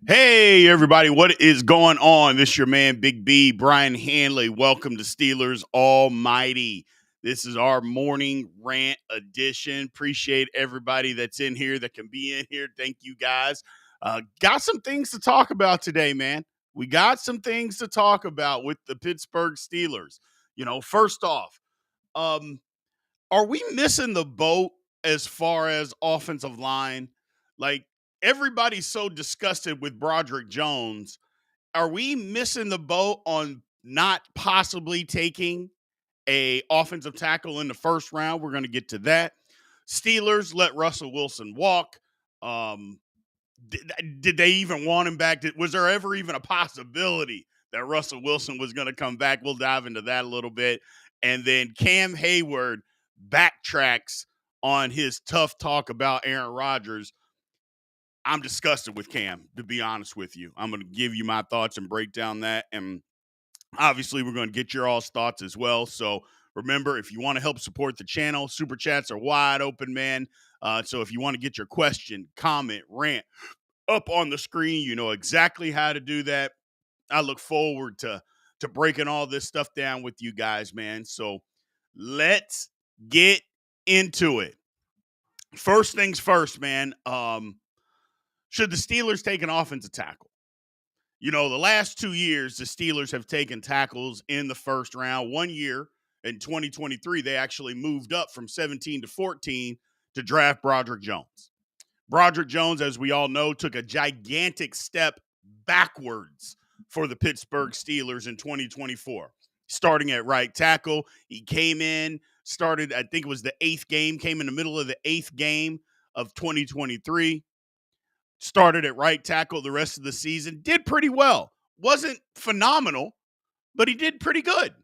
Hey, everybody, what is going on? This is your man, Big B, Brian Hanley. Welcome to Steelers Almighty. This is our morning rant edition. Appreciate everybody that's in here that can be in here. Thank you, guys. Got some things to talk about today, man. We got some things to talk about with the Pittsburgh Steelers. First off, um, are we missing the boat as far as offensive line? Like, everybody's so disgusted with Broderick Jones. Are we missing the boat on not possibly taking a offensive tackle in the first round? We're going to get to that. Steelers let Russell Wilson walk. Um, did they even want him back? Was there ever even a possibility that Russell Wilson was going to come back? We'll dive into that a little bit. And then Cam Hayward backtracks on his tough talk about Aaron Rodgers. I'm disgusted with Cam, to be honest with you. I'm going to give you my thoughts and break down that. And obviously, we're going to get your all's thoughts as well. So remember, if you want to help support the channel, super chats are wide open, man. So if you want to get your question, comment, rant up on the screen, you know exactly how to do that. I look forward to breaking all this stuff down with you guys, man. So let's get into it. First things first, man. Should the Steelers take an offensive tackle? The last 2 years, the Steelers have taken tackles in the first round. 1 year in 2023, they actually moved up from 17 to 14 to draft Broderick Jones. Broderick Jones, as we all know, took a gigantic step backwards for the Pittsburgh Steelers in 2024. Starting at right tackle, he came in, started, I think it was the 8th game, came in the middle of the 8th game of 2023. Started at right tackle the rest of the season, did pretty well. Wasn't phenomenal, but he did pretty good.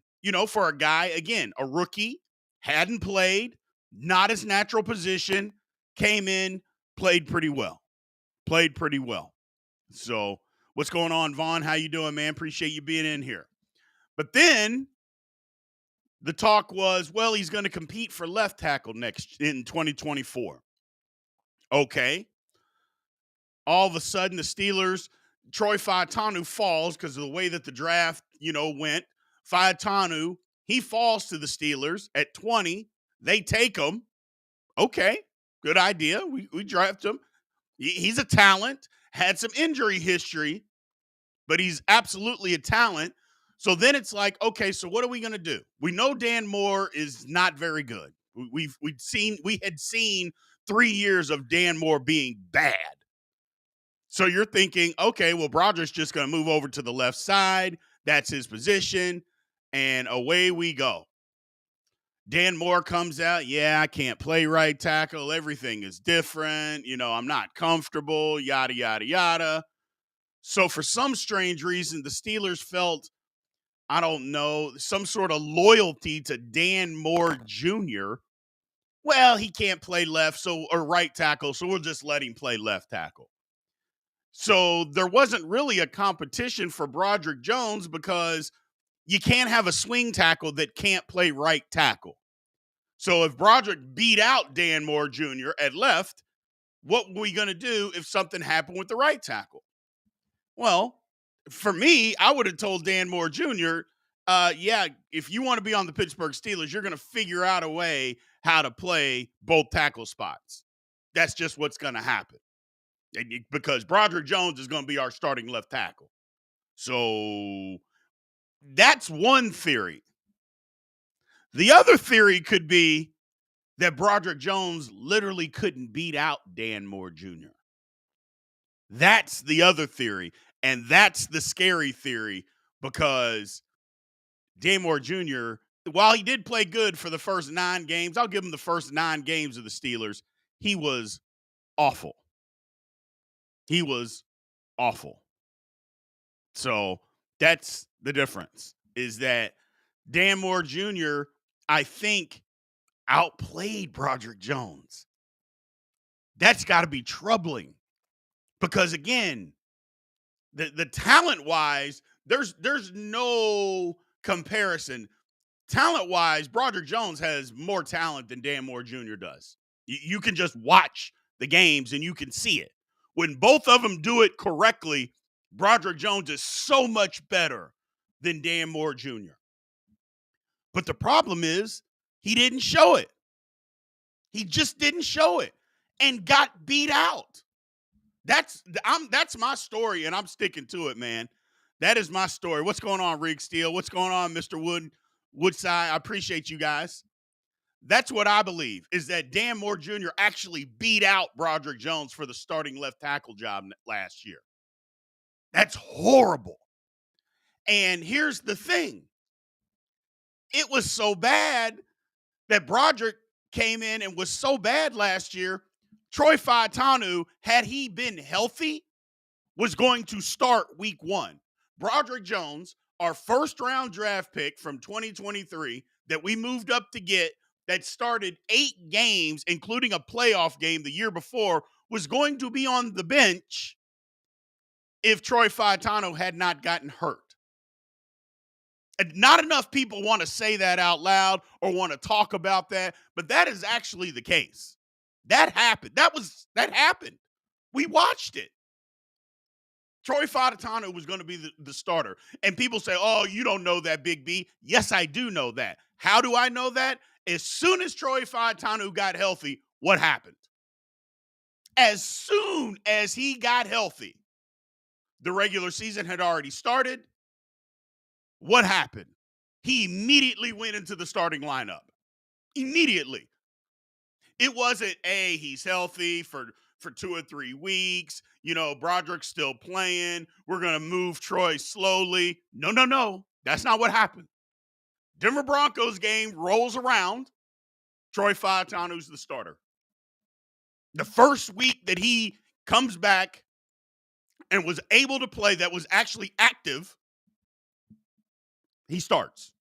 For a guy, again, a rookie, hadn't played, not his natural position, came in, played pretty well. Played pretty well. So, what's going on, Vaughn? How you doing, man? Appreciate you being in here. But then the talk was, well, he's going to compete for left tackle next in 2024. Okay. All of a sudden, the Steelers, Troy Fautanu falls because of the way that the draft, went. Fautanu, he falls to the Steelers at 20. They take him. Okay, good idea. We draft him. He's a talent, had some injury history, but he's absolutely a talent. So then it's like, okay, so what are we going to do? We know Dan Moore is not very good. We had seen 3 years of Dan Moore being bad. So you're thinking, okay, well, Broderick's just going to move over to the left side. That's his position. And away we go. Dan Moore comes out. Yeah, I can't play right tackle. Everything is different. I'm not comfortable, yada, yada, yada. So for some strange reason, the Steelers felt, I don't know, some sort of loyalty to Dan Moore Jr. Well, he can't play left or right tackle, so we'll just let him play left tackle. So there wasn't really a competition for Broderick Jones because you can't have a swing tackle that can't play right tackle. So if Broderick beat out Dan Moore Jr. at left, what were we going to do if something happened with the right tackle? Well, for me, I would have told Dan Moore Jr., yeah, if you want to be on the Pittsburgh Steelers, you're going to figure out a way how to play both tackle spots. That's just what's going to happen. Because Broderick Jones is going to be our starting left tackle. So that's one theory. The other theory could be that Broderick Jones literally couldn't beat out Dan Moore Jr. That's the other theory. And that's the scary theory because Dan Moore Jr., while he did play good for the first 9 games, I'll give him the first 9 games of the Steelers, he was awful. He was awful. So that's the difference, is that Dan Moore Jr., I think, outplayed Broderick Jones. That's got to be troubling because, again, the talent-wise, there's no comparison. Talent-wise, Broderick Jones has more talent than Dan Moore Jr. does. You can just watch the games and you can see it. When both of them do it correctly, Broderick Jones is so much better than Dan Moore Jr. But the problem is he didn't show it. He just didn't show it and got beat out. That's my story, and I'm sticking to it, man. That is my story. What's going on, Rig Steel? What's going on, Mr. Woodside? I appreciate you guys. That's what I believe, is that Dan Moore Jr. actually beat out Broderick Jones for the starting left tackle job last year. That's horrible. And here's the thing. It was so bad that Broderick came in and was so bad last year. Troy Fautanu, had he been healthy, was going to start week 1. Broderick Jones, our first-round draft pick from 2023 that we moved up to get, that started 8 games, including a playoff game the year before, was going to be on the bench if Troy Fautanu had not gotten hurt. And not enough people want to say that out loud or want to talk about that, but that is actually the case. That happened. That happened. We watched it. Troy Fautanu was going to be the starter. And people say, oh, you don't know that, Big B. Yes, I do know that. How do I know that? As soon as Troy Fautanu got healthy, what happened? As soon as he got healthy, the regular season had already started. What happened? He immediately went into the starting lineup. Immediately. It wasn't, hey, he's healthy for 2 or 3 weeks. You know, Broderick's still playing. We're going to move Troy slowly. No. That's not what happened. Denver Broncos game rolls around. Troy Fautanu's the starter. The first week that he comes back and was able to play, that was actually active, he starts.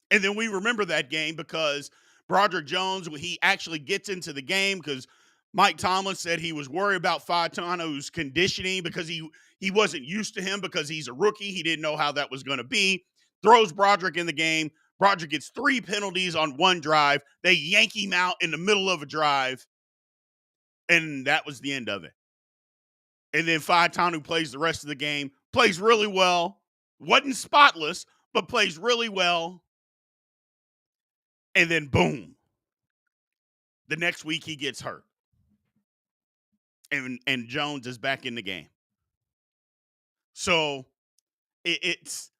And then we remember that game because Broderick Jones, he actually gets into the game because Mike Tomlin said he was worried about Fautanu's conditioning because he wasn't used to him because he's a rookie. He didn't know how that was going to be. Throws Broderick in the game. Broderick gets 3 penalties on one drive. They yank him out in the middle of a drive. And that was the end of it. And then Fautanu plays the rest of the game, plays really well. Wasn't spotless, but plays really well. And then boom. The next week he gets hurt. And Jones is back in the game. So it's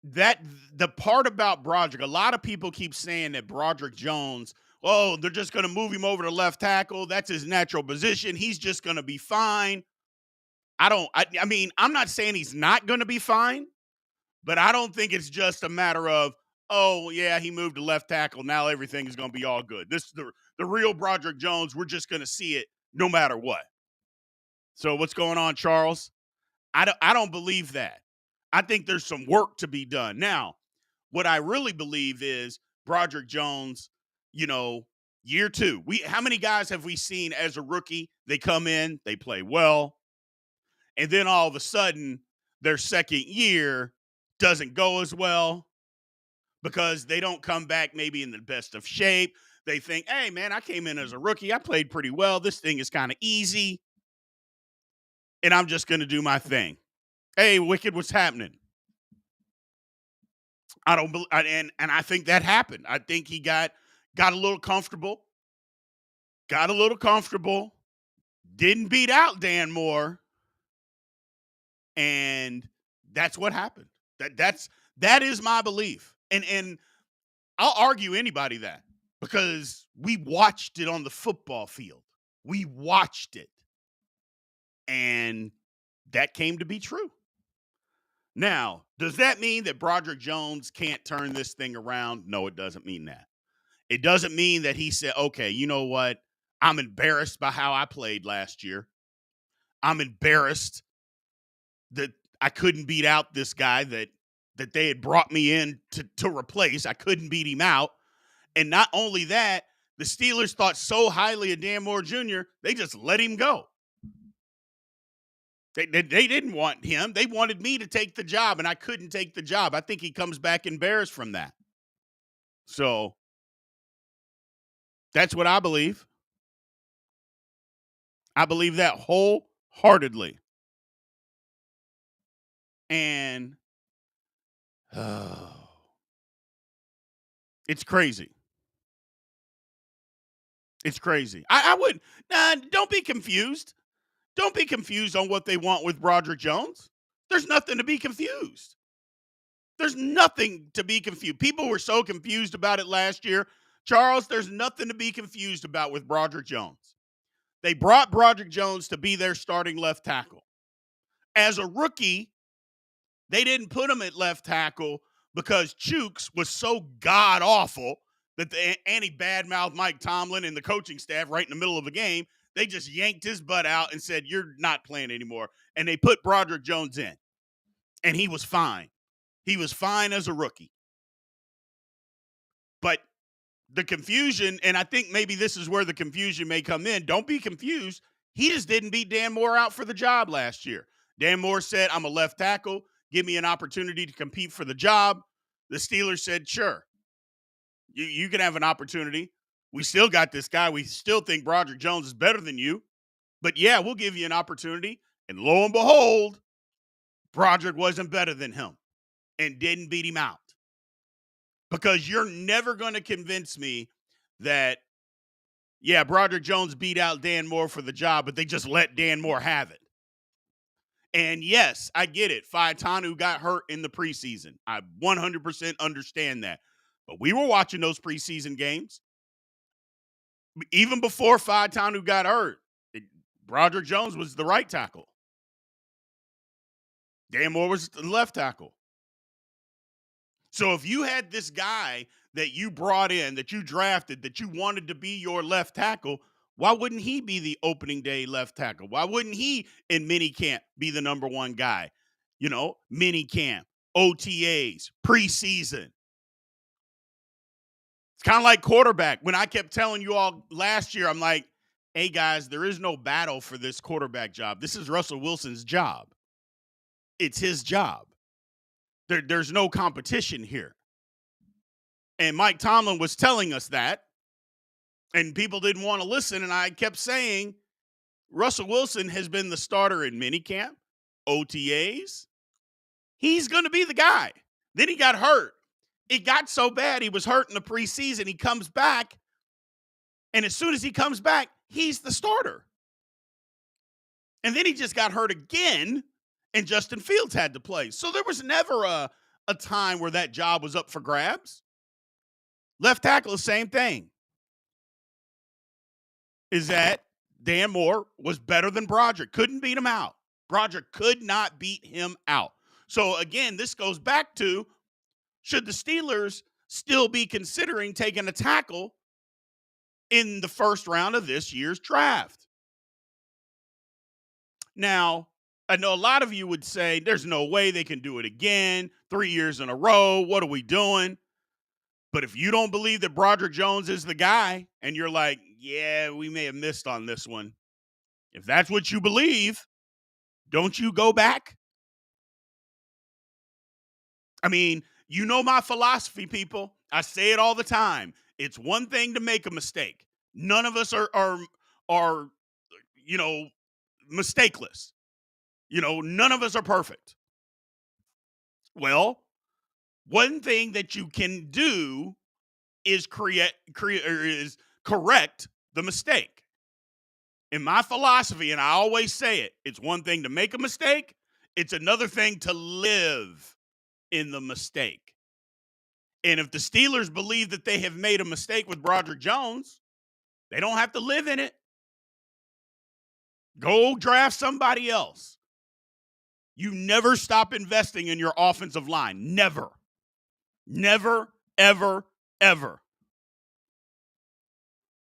that the part about Broderick, a lot of people keep saying that Broderick Jones, oh, they're just going to move him over to left tackle. That's his natural position. He's just going to be fine. I mean, I'm not saying he's not going to be fine, but I don't think it's just a matter of, oh, yeah, he moved to left tackle. Now everything is going to be all good. This is the real Broderick Jones. We're just going to see it no matter what. So what's going on, Charles? I don't believe that. I think there's some work to be done. Now, what I really believe is Broderick Jones, you know, year 2. How many guys have we seen as a rookie? They come in, they play well, and then all of a sudden their second year doesn't go as well because they don't come back maybe in the best of shape. They think, hey, man, I came in as a rookie. I played pretty well. This thing is kind of easy, and I'm just going to do my thing. Hey, Wicked, what's happening? And I think that happened. I think he got a little comfortable. Didn't beat out Dan Moore. And that's what happened. That is my belief. And I'll argue anybody that because we watched it on the football field. We watched it. And that came to be true. Now, does that mean that Broderick Jones can't turn this thing around? No, it doesn't mean that. It doesn't mean that he said, okay, you know what? I'm embarrassed by how I played last year. I'm embarrassed that I couldn't beat out this guy that they had brought me in to replace. I couldn't beat him out. And not only that, the Steelers thought so highly of Dan Moore Jr., they just let him go. They didn't want him. They wanted me to take the job, and I couldn't take the job. I think he comes back embarrassed from that. So that's what I believe. I believe that wholeheartedly. And it's crazy. It's crazy. I wouldn't. Nah, don't be confused. Don't be confused on what they want with Broderick Jones. There's nothing to be confused. There's nothing to be confused. People were so confused about it last year. Charles, there's nothing to be confused about with Broderick Jones. They brought Broderick Jones to be their starting left tackle. As a rookie, they didn't put him at left tackle because Chooks was so god awful that the badmouthed Mike Tomlin and the coaching staff right in the middle of the game, they just yanked his butt out and said, "You're not playing anymore." And they put Broderick Jones in, and he was fine. He was fine as a rookie. But the confusion, and I think maybe this is where the confusion may come in. Don't be confused. He just didn't beat Dan Moore out for the job last year. Dan Moore said, "I'm a left tackle. Give me an opportunity to compete for the job." The Steelers said, "Sure, you can have an opportunity. We still got this guy. We still think Broderick Jones is better than you. But yeah, we'll give you an opportunity." And lo and behold, Broderick wasn't better than him and didn't beat him out. Because you're never going to convince me that, yeah, Broderick Jones beat out Dan Moore for the job, but they just let Dan Moore have it. And yes, I get it. Faetanu got hurt in the preseason. I 100% understand that. But we were watching those preseason games. Even before Faetanu got hurt, Broderick Jones was the right tackle. Dan Moore was the left tackle. So if you had this guy that you brought in, that you drafted, that you wanted to be your left tackle, why wouldn't he be the opening day left tackle? Why wouldn't he in minicamp be the number one guy? You know, minicamp, OTAs, preseason. It's kind of like quarterback. When I kept telling you all last year, I'm like, hey guys, there is no battle for this quarterback job. This is Russell Wilson's job. It's his job. There's no competition here. And Mike Tomlin was telling us that, and people didn't want to listen. And I kept saying, Russell Wilson has been the starter in minicamp, OTAs. He's going to be the guy. Then he got hurt. It got so bad he was hurt in the preseason. He comes back, and as soon as he comes back, he's the starter. And then he just got hurt again, and Justin Fields had to play. So there was never a time where that job was up for grabs. Left tackle, the same thing. Is that Dan Moore was better than Broderick. Couldn't beat him out. Broderick could not beat him out. So again, this goes back to, should the Steelers still be considering taking a tackle in the first round of this year's draft? Now, I know a lot of you would say, there's no way they can do it again. 3 years in a row. What are we doing? But if you don't believe that Broderick Jones is the guy, and you're like, yeah, we may have missed on this one. If that's what you believe, don't you go back? I mean, you know my philosophy, people. I say it all the time. It's one thing to make a mistake. None of us are mistakeless. None of us are perfect. Well, one thing that you can do is is correct the mistake. In my philosophy, and I always say it, it's one thing to make a mistake. It's another thing to live in the mistake. And if the Steelers believe that they have made a mistake with Broderick Jones, they don't have to live in it. Go draft somebody else. You never stop investing in your offensive line. Never. Never, ever, ever.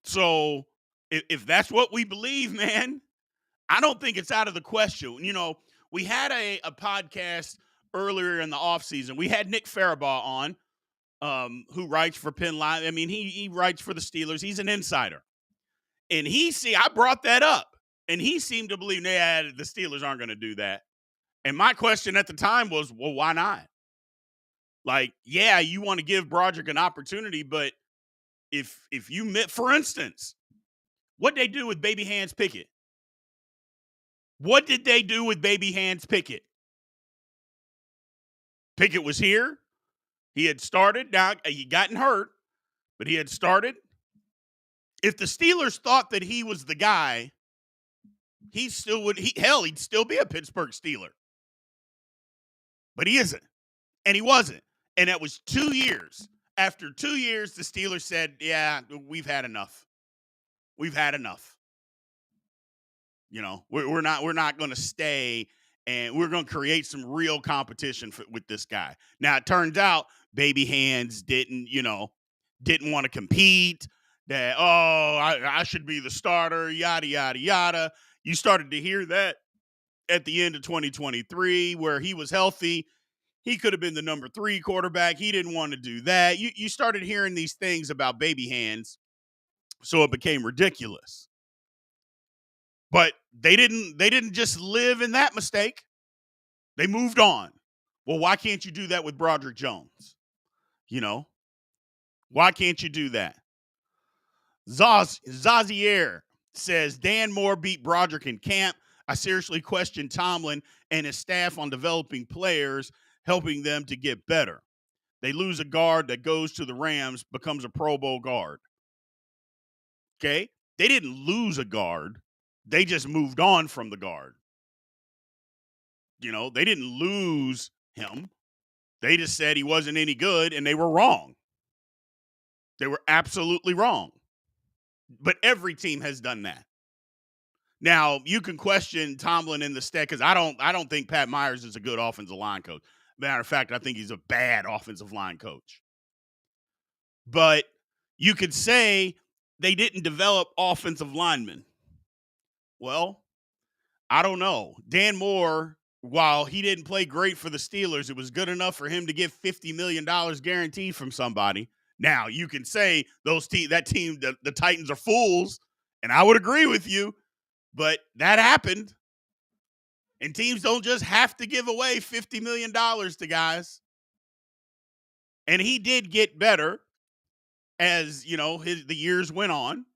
So if that's what we believe, man, I don't think it's out of the question. We had a podcast earlier in the offseason. We had Nick Farabaugh on, who writes for Penn Live. I mean, he writes for the Steelers. He's an insider. And I brought that up, and he seemed to believe, the Steelers aren't going to do that. And my question at the time was, well, why not? Like, yeah, you want to give Broderick an opportunity, but if you, for instance, what they do with Baby Hands Pickett, What did they do with baby hands Pickett? Pickett was here. He had started. Now, he gotten hurt, but he had started. If the Steelers thought that he was the guy, he still would. He'd still be a Pittsburgh Steeler. But he isn't. And he wasn't. And that was 2 years. After 2 years, the Steelers said, yeah, we've had enough. We've had enough. You know, we're not going to stay, and we're going to create some real competition with this guy. Now, it turns out baby hands didn't want to compete. That, I should be the starter, yada, yada, yada. You started to hear that at the end of 2023 where he was healthy. He could have been the number 3 quarterback. He didn't want to do that. You started hearing these things about baby hands, so it became ridiculous. But they didn't just live in that mistake. They moved on. Well, why can't you do that with Broderick Jones? You know? Why can't you do that? Zazier says, Dan Moore beat Broderick in camp. I seriously question Tomlin and his staff on developing players, helping them to get better. They lose a guard that goes to the Rams, becomes a Pro Bowl guard. Okay? They didn't lose a guard. They just moved on from the guard. You know, they didn't lose him. They just said he wasn't any good, and they were wrong. They were absolutely wrong. But every team has done that. Now, you can question Tomlin in the stat because I don't think Pat Myers is a good offensive line coach. Matter of fact, I think he's a bad offensive line coach. But you could say they didn't develop offensive linemen. Well, I don't know. Dan Moore, while he didn't play great for the Steelers, it was good enough for him to get $50 million guaranteed from somebody. Now, you can say that team, the Titans are fools, and I would agree with you, but that happened. And teams don't just have to give away $50 million to guys. And he did get better as, the years went on.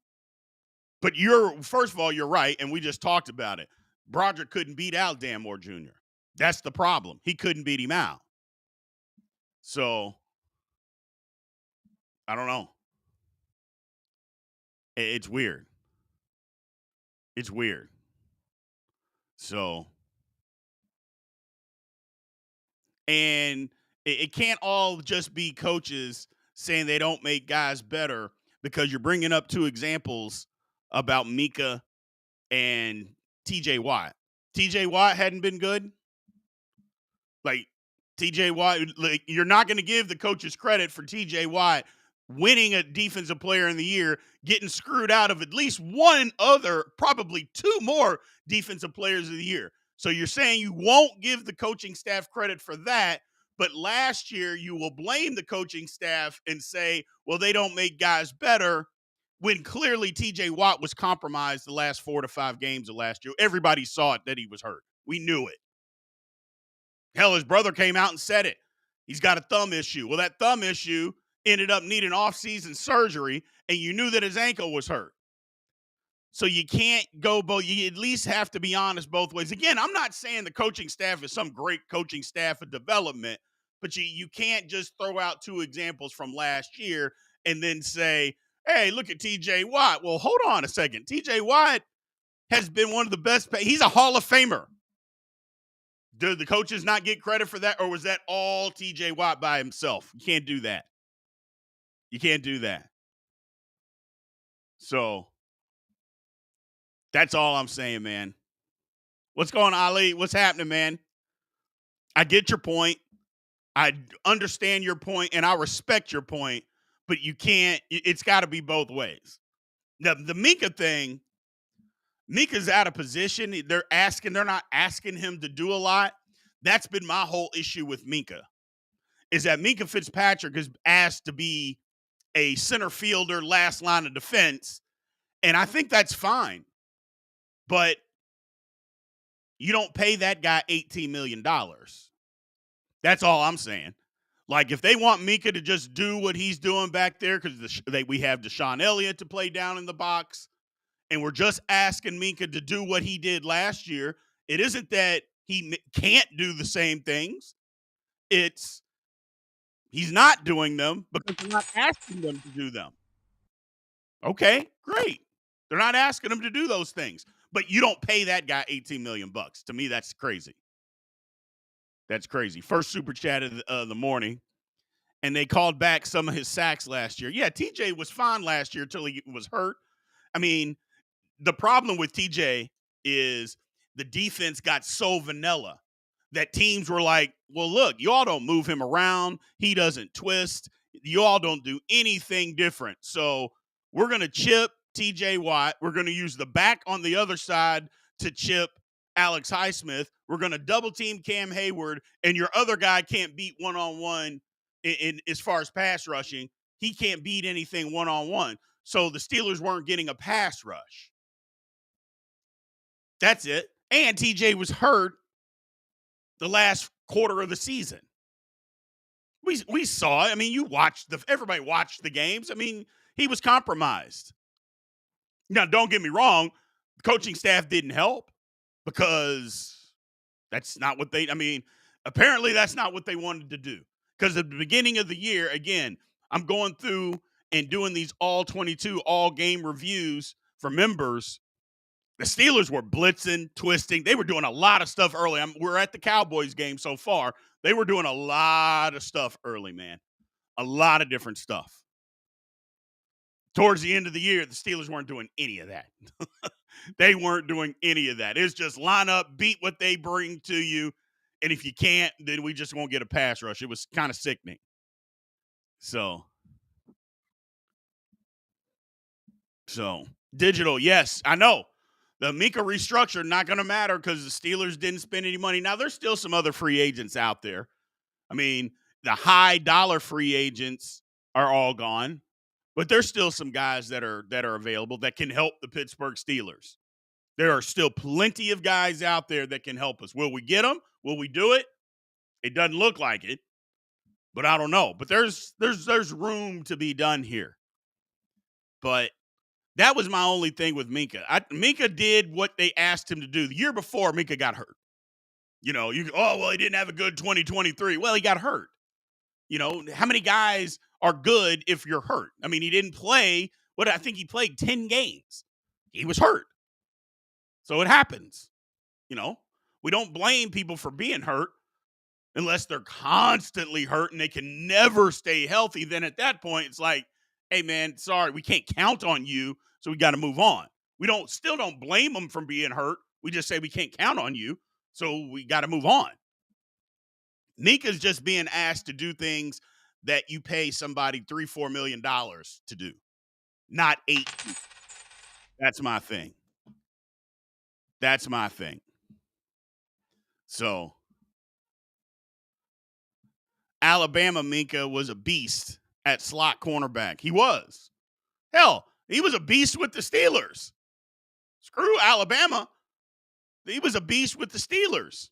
But first of all, you're right, and we just talked about it. Broderick couldn't beat out Dan Moore Jr. That's the problem. He couldn't beat him out. So, I don't know. It's weird. It's weird. So, and it can't all just be coaches saying they don't make guys better, because you're bringing up 2 examples about Mika and TJ Watt. TJ Watt hadn't been good. Like, TJ Watt, you're not going to give the coaches credit for TJ Watt winning a defensive player in the year, getting screwed out of at least one other, probably 2 more defensive players of the year. So you're saying you won't give the coaching staff credit for that, but last year you will blame the coaching staff and say, well, they don't make guys better, when clearly TJ Watt was compromised the last 4 to 5 games of last year. Everybody saw it that he was hurt. We knew it. Hell, his brother came out and said it. He's got a thumb issue. Well, that thumb issue ended up needing off-season surgery, and you knew that his ankle was hurt. So you can't go both. You at least have to be honest both ways. Again, I'm not saying the coaching staff is some great coaching staff of development, but you can't just throw out 2 examples from last year and then say, hey, look at TJ Watt. Well, hold on a second. TJ Watt has been one of the best. He's a Hall of Famer. Did the coaches not get credit for that, or was that all TJ Watt by himself? You can't do that. You can't do that. So that's all I'm saying, man. What's going on, Ali? What's happening, man? I get your point. I understand your point, and I respect your point, but you can't. It's got to be both ways. Now, the Mika thing, Mika's out of position. They're not asking him to do a lot. That's been my whole issue with Mika, is that Mika Fitzpatrick is asked to be a center fielder, last line of defense, and I think that's fine. But you don't pay that guy $18 million. That's all I'm saying. Like, if they want Mika to just do what he's doing back there, because we have Deshaun Elliott to play down in the box, and we're just asking Mika to do what he did last year, It isn't that he can't do the same things. It's he's not doing them because they're not asking them to do them. Okay, great. They're not asking him to do those things, but you don't pay that guy 18 million bucks. To me, that's crazy. That's crazy. First super chat of the morning, and they called back some of his sacks last year. Yeah, TJ was fine last year until he was hurt. I mean, the problem with TJ is the defense got so vanilla that teams were like, well, look, y'all don't move him around. He doesn't twist. Y'all don't do anything different. So we're going to chip TJ Watt. We're going to use the back on the other side to chip Alex Highsmith. We're going to double team Cam Hayward, and your other guy can't beat one-on-one in as far as pass rushing. He can't beat anything one-on-one. So the Steelers weren't getting a pass rush. That's it. And TJ was hurt the last quarter of the season. We saw it. I mean, everybody watched the games. I mean, he was compromised. Now, don't get me wrong, the coaching staff didn't help because that's not what apparently that's not what they wanted to do. Because at the beginning of the year, again, I'm going through and doing these all 22 all game reviews for members. The Steelers were blitzing, twisting. They were doing a lot of stuff early. We're at the Cowboys game so far. They were doing a lot of stuff early, man. A lot of different stuff. Towards the end of the year, the Steelers weren't doing any of that. They weren't doing any of that. It's just line up, beat what they bring to you. And if you can't, then we just won't get a pass rush. It was kind of sickening. So digital, yes, I know. The Minkah restructure, not going to matter because the Steelers didn't spend any money. Now, there's still some other free agents out there. I mean, the high dollar free agents are all gone, but there's still some guys that are available that can help the Pittsburgh Steelers. There are still plenty of guys out there that can help us. Will we get them? Will we do it? It doesn't look like it, but I don't know. But there's room to be done here. But that was my only thing with Minkah. Minkah did what they asked him to do. The year before, Minkah got hurt. He didn't have a good 2023. Well, he got hurt. How many guys are good if you're hurt? I mean, he didn't play. I think he played 10 games. He was hurt. So it happens. We don't blame people for being hurt unless they're constantly hurt and they can never stay healthy. Then at that point, it's like, hey, man, sorry, we can't count on you. So we got to move on. We still don't blame them for being hurt. We just say we can't count on you. So we got to move on. Minkah's just being asked to do things that you pay somebody $3-4 million to do, not 8. That's my thing. So Alabama Minkah was a beast at slot cornerback. He was. Hell, he was a beast with the Steelers. Screw Alabama. He was a beast with the Steelers.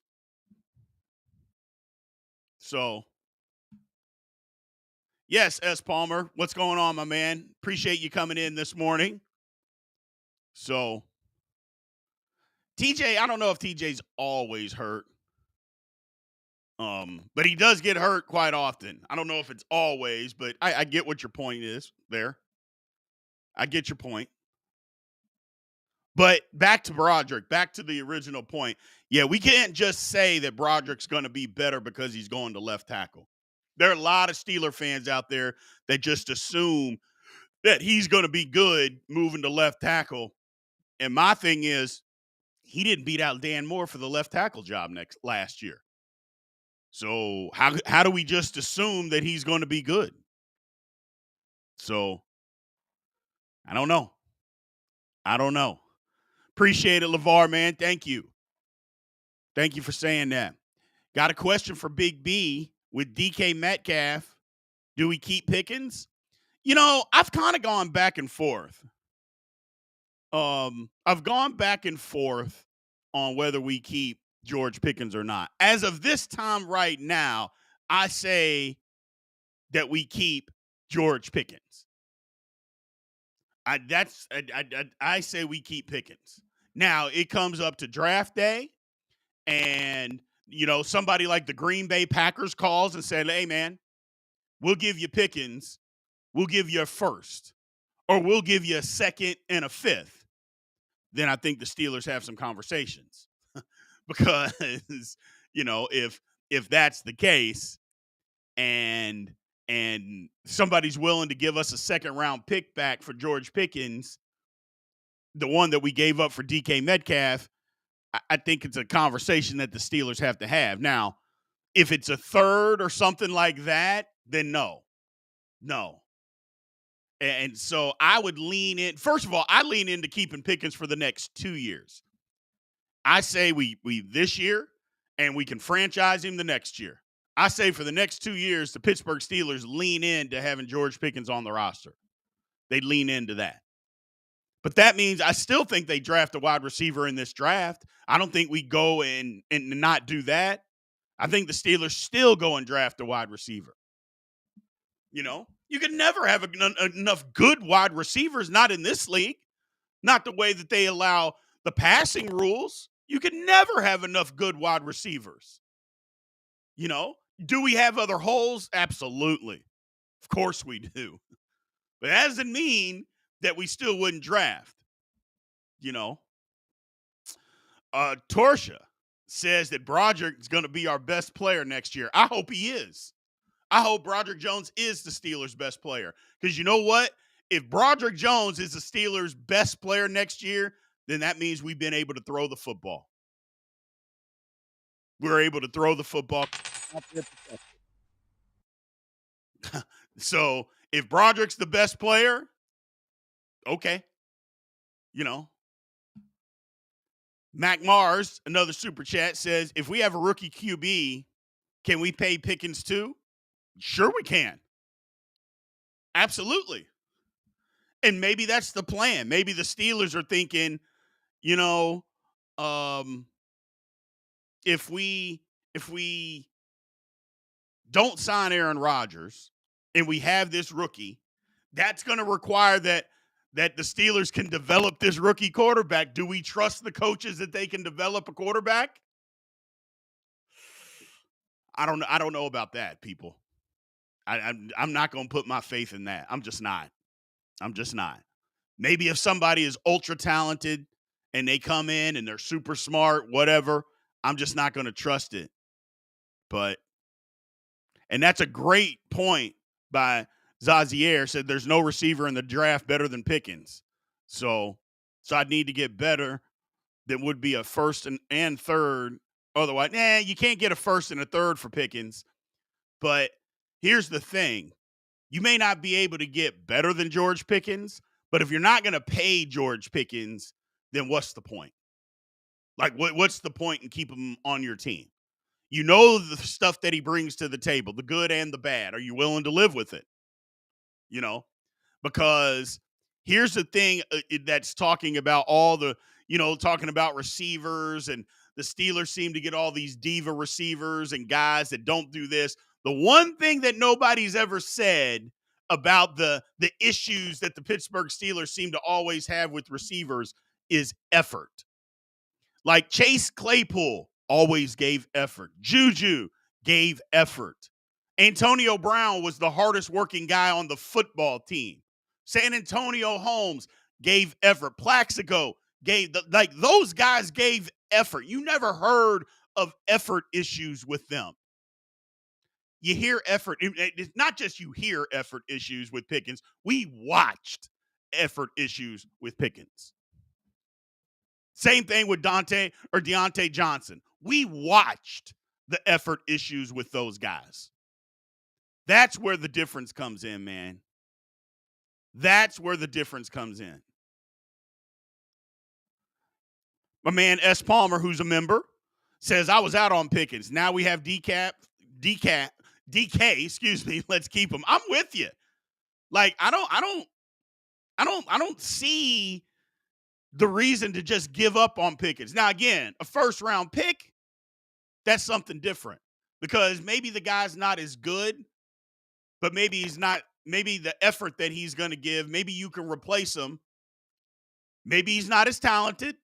So, yes, S. Palmer, what's going on, my man? Appreciate you coming in this morning. So, TJ, I don't know if TJ's always hurt. But he does get hurt quite often. I don't know if it's always, but I get what your point is there. I get your point. But back to Broderick, back to the original point. Yeah, we can't just say that Broderick's going to be better because he's going to left tackle. There are a lot of Steeler fans out there that just assume that he's going to be good moving to left tackle. And my thing is, he didn't beat out Dan Moore for the left tackle job last year. So how do we just assume that he's going to be good? So I don't know. Appreciate it, LeVar, man. Thank you. Thank you for saying that. Got a question for Big B with DK Metcalf. Do we keep Pickens? I've kind of gone back and forth. I've gone back and forth on whether we keep George Pickens or not. As of this time right now, I say that we keep George Pickens. I say we keep Pickens. Now, it comes up to draft day. and somebody like the Green Bay Packers calls and said, "Hey, man, we'll give you Pickens, we'll give you a first, or we'll give you a second and a fifth," then I think the Steelers have some conversations because if that's the case, and somebody's willing to give us a second round pick back for George Pickens, the one that we gave up for DK Metcalf, I think it's a conversation that the Steelers have to have. Now, if it's a third or something like that, then no. No. And so I would lean in. First of all, I lean into keeping Pickens for the next 2 years. I say we this year, and we can franchise him the next year. I say for the next 2 years, the Pittsburgh Steelers lean into having George Pickens on the roster. They lean into that. But that means I still think they draft a wide receiver in this draft. I don't think we go and not do that. I think the Steelers still go and draft a wide receiver. You can never have enough good wide receivers, not in this league, not the way that they allow the passing rules. You can never have enough good wide receivers. Do we have other holes? Absolutely. Of course we do. But that doesn't mean that we still wouldn't draft. Torsha says that Broderick is going to be our best player next year. I hope he is. I hope Broderick Jones is the Steelers' best player. Because you know what? If Broderick Jones is the Steelers' best player next year, then that means we've been able to throw the football. We're able to throw the football. So if Broderick's the best player, okay. Mac Mars, another super chat, says, if we have a rookie QB, can we pay Pickens too? Sure we can. Absolutely. And maybe that's the plan. Maybe the Steelers are thinking, if we don't sign Aaron Rodgers and we have this rookie, that's going to require that the Steelers can develop this rookie quarterback. Do we trust the coaches that they can develop a quarterback? I don't know about that, people. I'm not going to put my faith in that. I'm just not. Maybe if somebody is ultra talented and they come in and they're super smart, whatever, I'm just not going to trust it. And that's a great point by Zazier. Said there's no receiver in the draft better than Pickens. So I'd need to get better than would be a first and third. Otherwise, you can't get a first and a third for Pickens. But here's the thing. You may not be able to get better than George Pickens, but if you're not going to pay George Pickens, then what's the point? Like, what's the point in keeping him on your team? You know the stuff that he brings to the table, the good and the bad. Are you willing to live with it? Because here's the thing that's talking about all the, talking about receivers, and the Steelers seem to get all these diva receivers and guys that don't do this. The one thing that nobody's ever said about the issues that the Pittsburgh Steelers seem to always have with receivers is effort. Like Chase Claypool always gave effort. Juju gave effort. Antonio Brown was the hardest working guy on the football team. San Antonio Holmes gave effort. Plaxico gave, those guys gave effort. You never heard of effort issues with them. You hear effort. It's not just you hear effort issues with Pickens. We watched effort issues with Pickens. Same thing with Deontay Johnson. We watched the effort issues with those guys. That's where the difference comes in, man. That's where the difference comes in. My man S. Palmer, who's a member, says, I was out on Pickens. Now we have DK, excuse me. Let's keep him. I'm with you. Like, I don't see the reason to just give up on Pickens. Now, again, a first round pick, that's something different, because maybe the guy's not as good, but maybe the effort that he's going to give, maybe you can replace him. Maybe he's not as talented,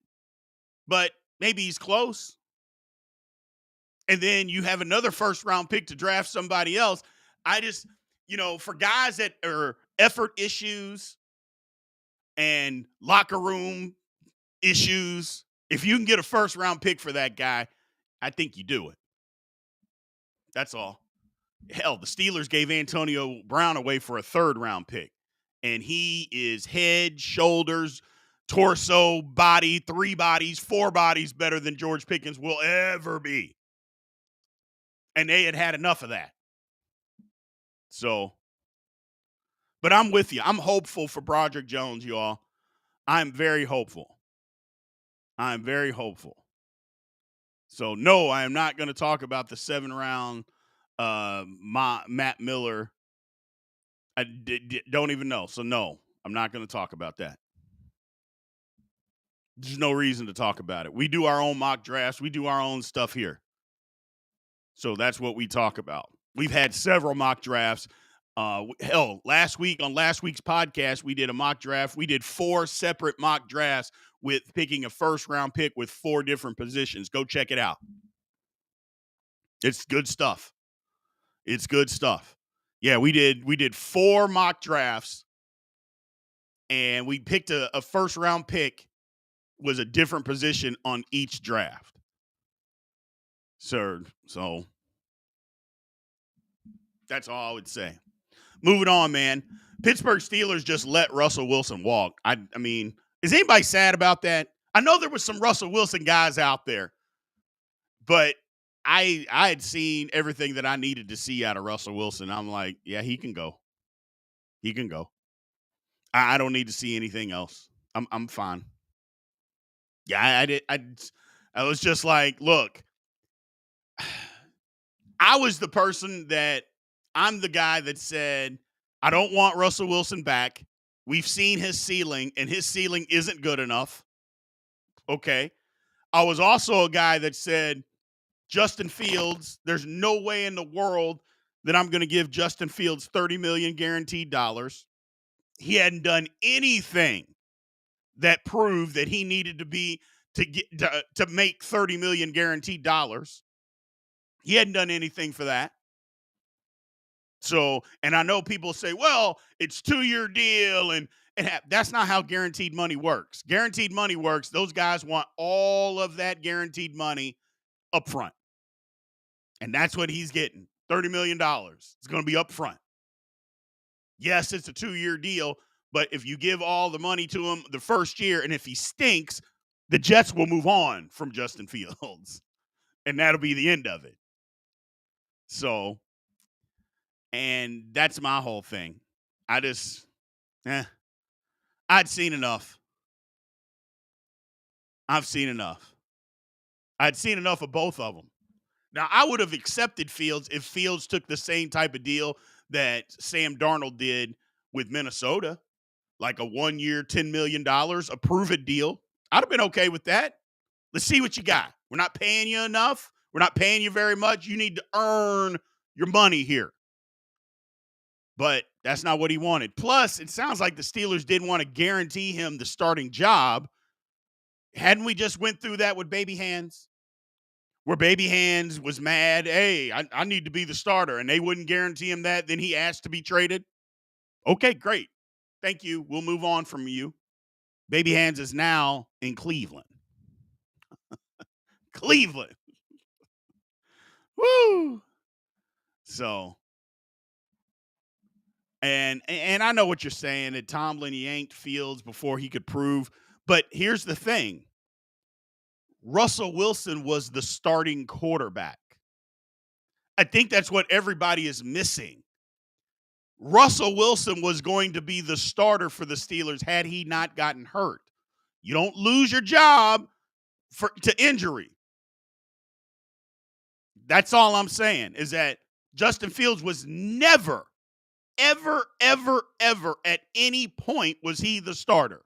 but maybe he's close. and then you have another first round pick to draft somebody else. I just, for guys that are effort issues and locker room issues, if you can get a first round pick for that guy, I think you do it. That's all. Hell, the Steelers gave Antonio Brown away for a third round pick, and he is head, shoulders, torso, body, 3 bodies, 4 bodies better than George Pickens will ever be. And they had enough of that. So, but I'm with you. I'm hopeful for Broderick Jones, y'all. I'm very hopeful. I'm very hopeful. So, no, I am not going to talk about the 7th-round Matt Miller. I don't even know. So, no, I'm not going to talk about that. There's no reason to talk about it. We do our own mock drafts. We do our own stuff here. So that's what we talk about. We've had several mock drafts. Hell, last week's podcast, we did a mock draft. We did 4 separate mock drafts with picking a first-round pick with 4 different positions. Go check it out. It's good stuff. It's good stuff. Yeah, we did 4 mock drafts, and we picked a first-round pick was a different position on each draft. Sir, so that's all I would say. Moving on, man. Pittsburgh Steelers just let Russell Wilson walk. I mean, is anybody sad about that? I know there was some Russell Wilson guys out there, but I had seen everything that I needed to see out of Russell Wilson. I'm like, yeah, he can go. He can go. I don't need to see anything else. I'm fine. Yeah, I was just like, look, I was the person that I'm the guy that said, I don't want Russell Wilson back. We've seen his ceiling, and his ceiling isn't good enough. Okay. I was also a guy that said, Justin Fields, there's no way in the world that I'm going to give Justin Fields $30 million guaranteed dollars. He hadn't done anything that proved that he needed to make $30 million guaranteed dollars. He hadn't done anything for that. So, and I know people say, well, it's 2-year deal, and that's not how guaranteed money works. Guaranteed money works. Those guys want all of that guaranteed money up front. And that's what he's getting. $30 million. It's going to be up front. Yes, it's a 2-year deal, but if you give all the money to him the first year, and if he stinks, the Jets will move on from Justin Fields. And that'll be the end of it. So, and that's my whole thing. I'd seen enough. I've seen enough. I'd seen enough of both of them. Now, I would have accepted Fields if Fields took the same type of deal that Sam Darnold did with Minnesota, like a 1-year, $10 million, a prove-it deal. I'd have been okay with that. Let's see what you got. We're not paying you enough. We're not paying you very much. You need to earn your money here. But that's not what he wanted. Plus, it sounds like the Steelers didn't want to guarantee him the starting job. Hadn't we just went through that with Baby Hands? Where Baby Hands was mad, hey, I need to be the starter, and they wouldn't guarantee him that. Then he asked to be traded. Okay, great. Thank you. We'll move on from you. Baby Hands is now in Cleveland. Cleveland. Woo! So, and I know what you're saying, that Tomlin yanked Fields before he could prove. But here's the thing. Russell Wilson was the starting quarterback. I think that's what everybody is missing. Russell Wilson was going to be the starter for the Steelers had he not gotten hurt. You don't lose your job to injury. That's all I'm saying, is that Justin Fields was never, ever, ever, ever at any point was he the starter.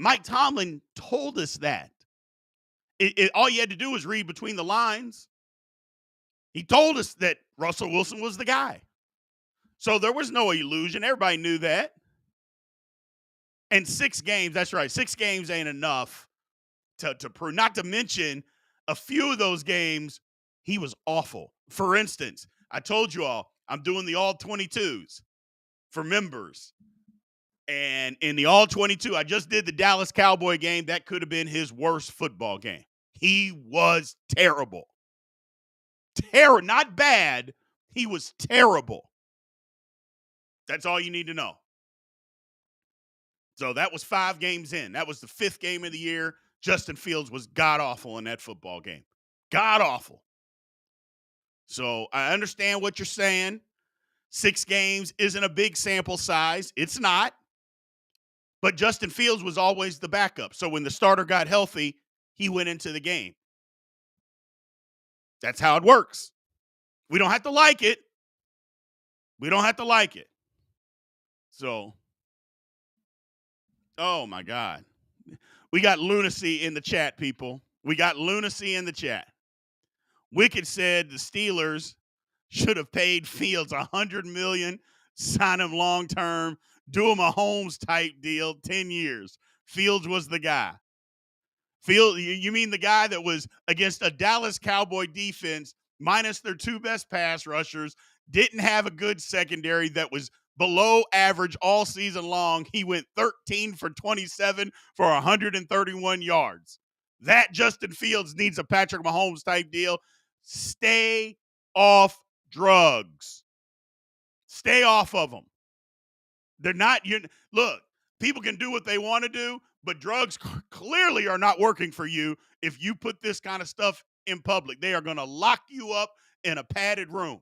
Mike Tomlin told us that. All you had to do was read between the lines. He told us that Russell Wilson was the guy. So there was no illusion. Everybody knew that. And 6 games, that's right, 6 games ain't enough to prove. Not to mention, a few of those games, he was awful. For instance, I told you all, I'm doing the all 22s for members. And in the all 22, I just did the Dallas Cowboy game. That could have been his worst football game. He was terrible. Not bad. He was terrible. That's all you need to know. So that was 5 games in. That was the 5th game of the year. Justin Fields was god-awful in that football game. God-awful. So I understand what you're saying. 6 games isn't a big sample size. It's not. But Justin Fields was always the backup. So when the starter got healthy, he went into the game. That's how it works. We don't have to like it. We don't have to like it. So, oh my God. We got lunacy in the chat, people. We got lunacy in the chat. Wicked said the Steelers should have paid Fields $100 million, sign him long term, do him a Holmes type deal, 10 years. Fields was the guy. You mean the guy that was against a Dallas Cowboy defense minus their 2 best pass rushers, didn't have a good secondary, that was below average all season long. He went 13 for 27 for 131 yards. That Justin Fields needs a Patrick Mahomes type deal. Stay off drugs. Stay off of them. They're not, look, people can do what they want to do, but drugs clearly are not working for you if you put this kind of stuff in public. They are going to lock you up in a padded room.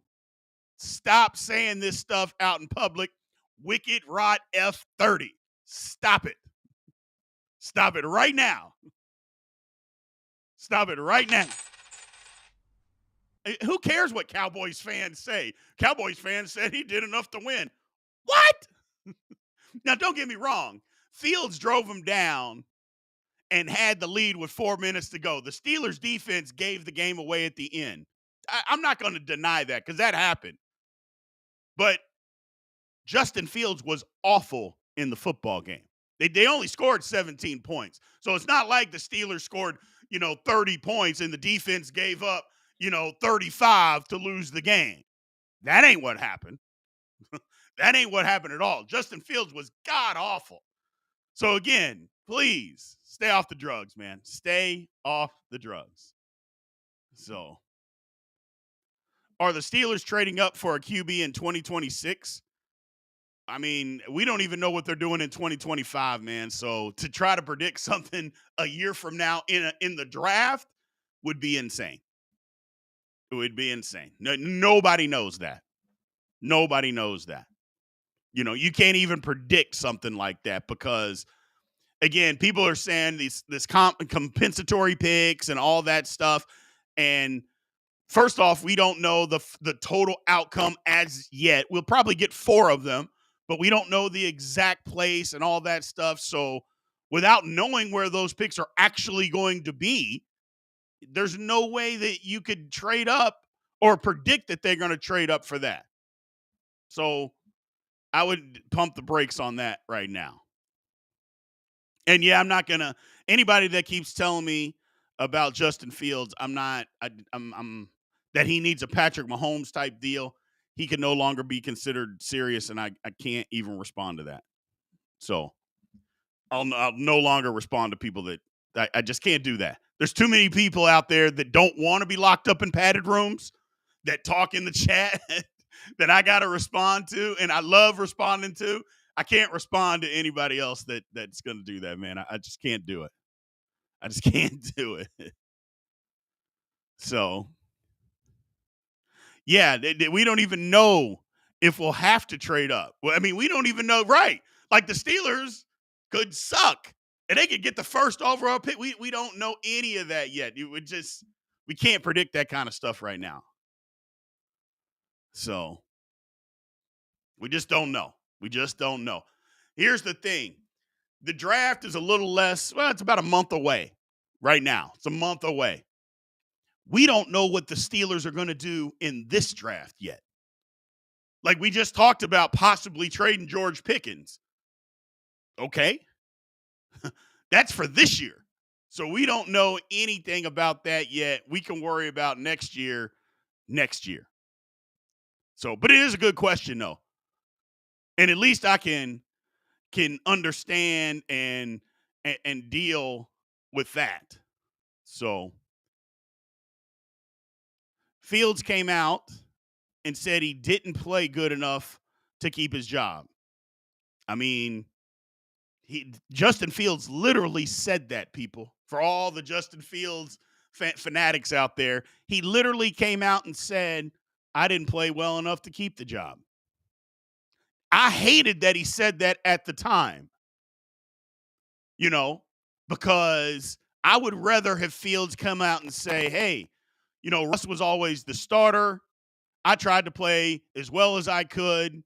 Stop saying this stuff out in public. Wicked Rot F30. Stop it. Stop it right now. Stop it right now. Who cares what Cowboys fans say? Cowboys fans said he did enough to win. What? Now, don't get me wrong. Fields drove him down and had the lead with 4 minutes to go. The Steelers' defense gave the game away at the end. I'm not going to deny that because that happened. But Justin Fields was awful in the football game. They only scored 17 points. So it's not like the Steelers scored, 30 points and the defense gave up, 35 to lose the game. That ain't what happened. That ain't what happened at all. Justin Fields was god-awful. So, again, please stay off the drugs, man. Stay off the drugs. So, are the Steelers trading up for a QB in 2026? I mean, we don't even know what they're doing in 2025, man. So, to try to predict something a year from now in the draft would be insane. It would be insane. Nobody knows that. Nobody knows that. You can't even predict something like that because, again, people are saying this compensatory picks and all that stuff. And first off, we don't know the total outcome as yet. We'll probably get 4 of them, but we don't know the exact place and all that stuff. So without knowing where those picks are actually going to be, there's no way that you could trade up or predict that they're going to trade up for that. So I would pump the brakes on that right now. And yeah, I'm not gonna. Anybody that keeps telling me about Justin Fields, I'm that he needs a Patrick Mahomes type deal. He can no longer be considered serious, and I can't even respond to that. So I'll no longer respond to people that I just can't do that. There's too many people out there that don't want to be locked up in padded rooms, that talk in the chat that I got to respond to, and I love responding to. I can't respond to anybody else that's going to do that, man. I just can't do it. I just can't do it. So, yeah, we don't even know if we'll have to trade up. Well, I mean, we don't even know, right? Like the Steelers could suck, and they could get the first overall pick. We don't know any of that yet. We can't predict that kind of stuff right now. So, we just don't know. We just don't know. Here's the thing. The draft is a little less, it's about a month away right now. It's a month away. We don't know what the Steelers are going to do in this draft yet. Like we just talked about possibly trading George Pickens. Okay. That's for this year. So we don't know anything about that yet. We can worry about next year next year. So, but it is a good question though. And at least I can understand and deal with that. So, Fields came out and said he didn't play good enough to keep his job. I mean, Justin Fields literally said that, people. For all the Justin Fields fanatics out there, he literally came out and said, I didn't play well enough to keep the job. I hated that he said that at the time, you know, because I would rather have Fields come out and say, hey, Russ was always the starter. I tried to play as well as I could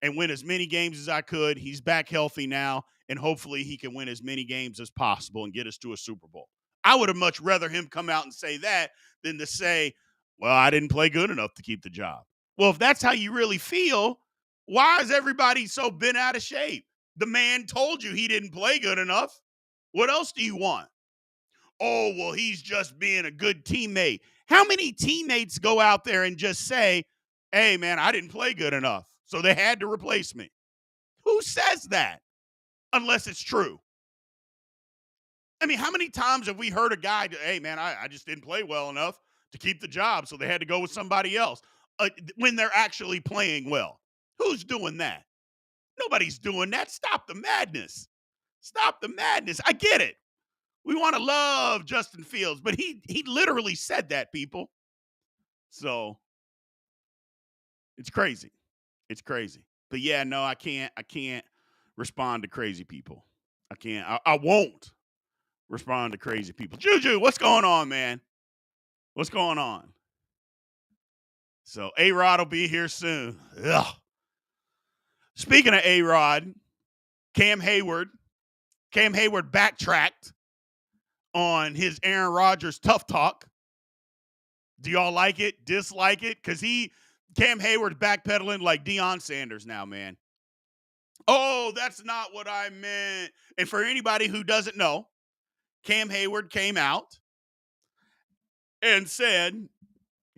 and win as many games as I could. He's back healthy now, and hopefully he can win as many games as possible and get us to a Super Bowl. I would have much rather him come out and say that than to say, well, I didn't play good enough to keep the job. Well, if that's how you really feel, why is everybody so bent out of shape? The man told you he didn't play good enough. What else do you want? Oh, well, he's just being a good teammate. How many teammates go out there and just say, hey, man, I didn't play good enough, so they had to replace me? Who says that? Unless it's true. I mean, how many times have we heard a guy, hey, man, I just didn't play well enough to keep the job, so they had to go with somebody else when they're actually playing well? Who's doing that? Nobody's doing that. Stop the madness. Stop the madness. I get it. We want to love Justin Fields, but he literally said that, people. So it's crazy. It's crazy. But yeah, no, I can't respond to crazy people. I can't. I won't respond to crazy people. Juju, what's going on, man? What's going on? So A-Rod will be here soon. Ugh. Speaking of A-Rod, Cam Hayward backtracked on his Aaron Rodgers tough talk. Do y'all like it? Dislike it? Because Cam Hayward's backpedaling like Deion Sanders now, man. Oh, that's not what I meant. And for anybody who doesn't know, Cam Hayward came out and said,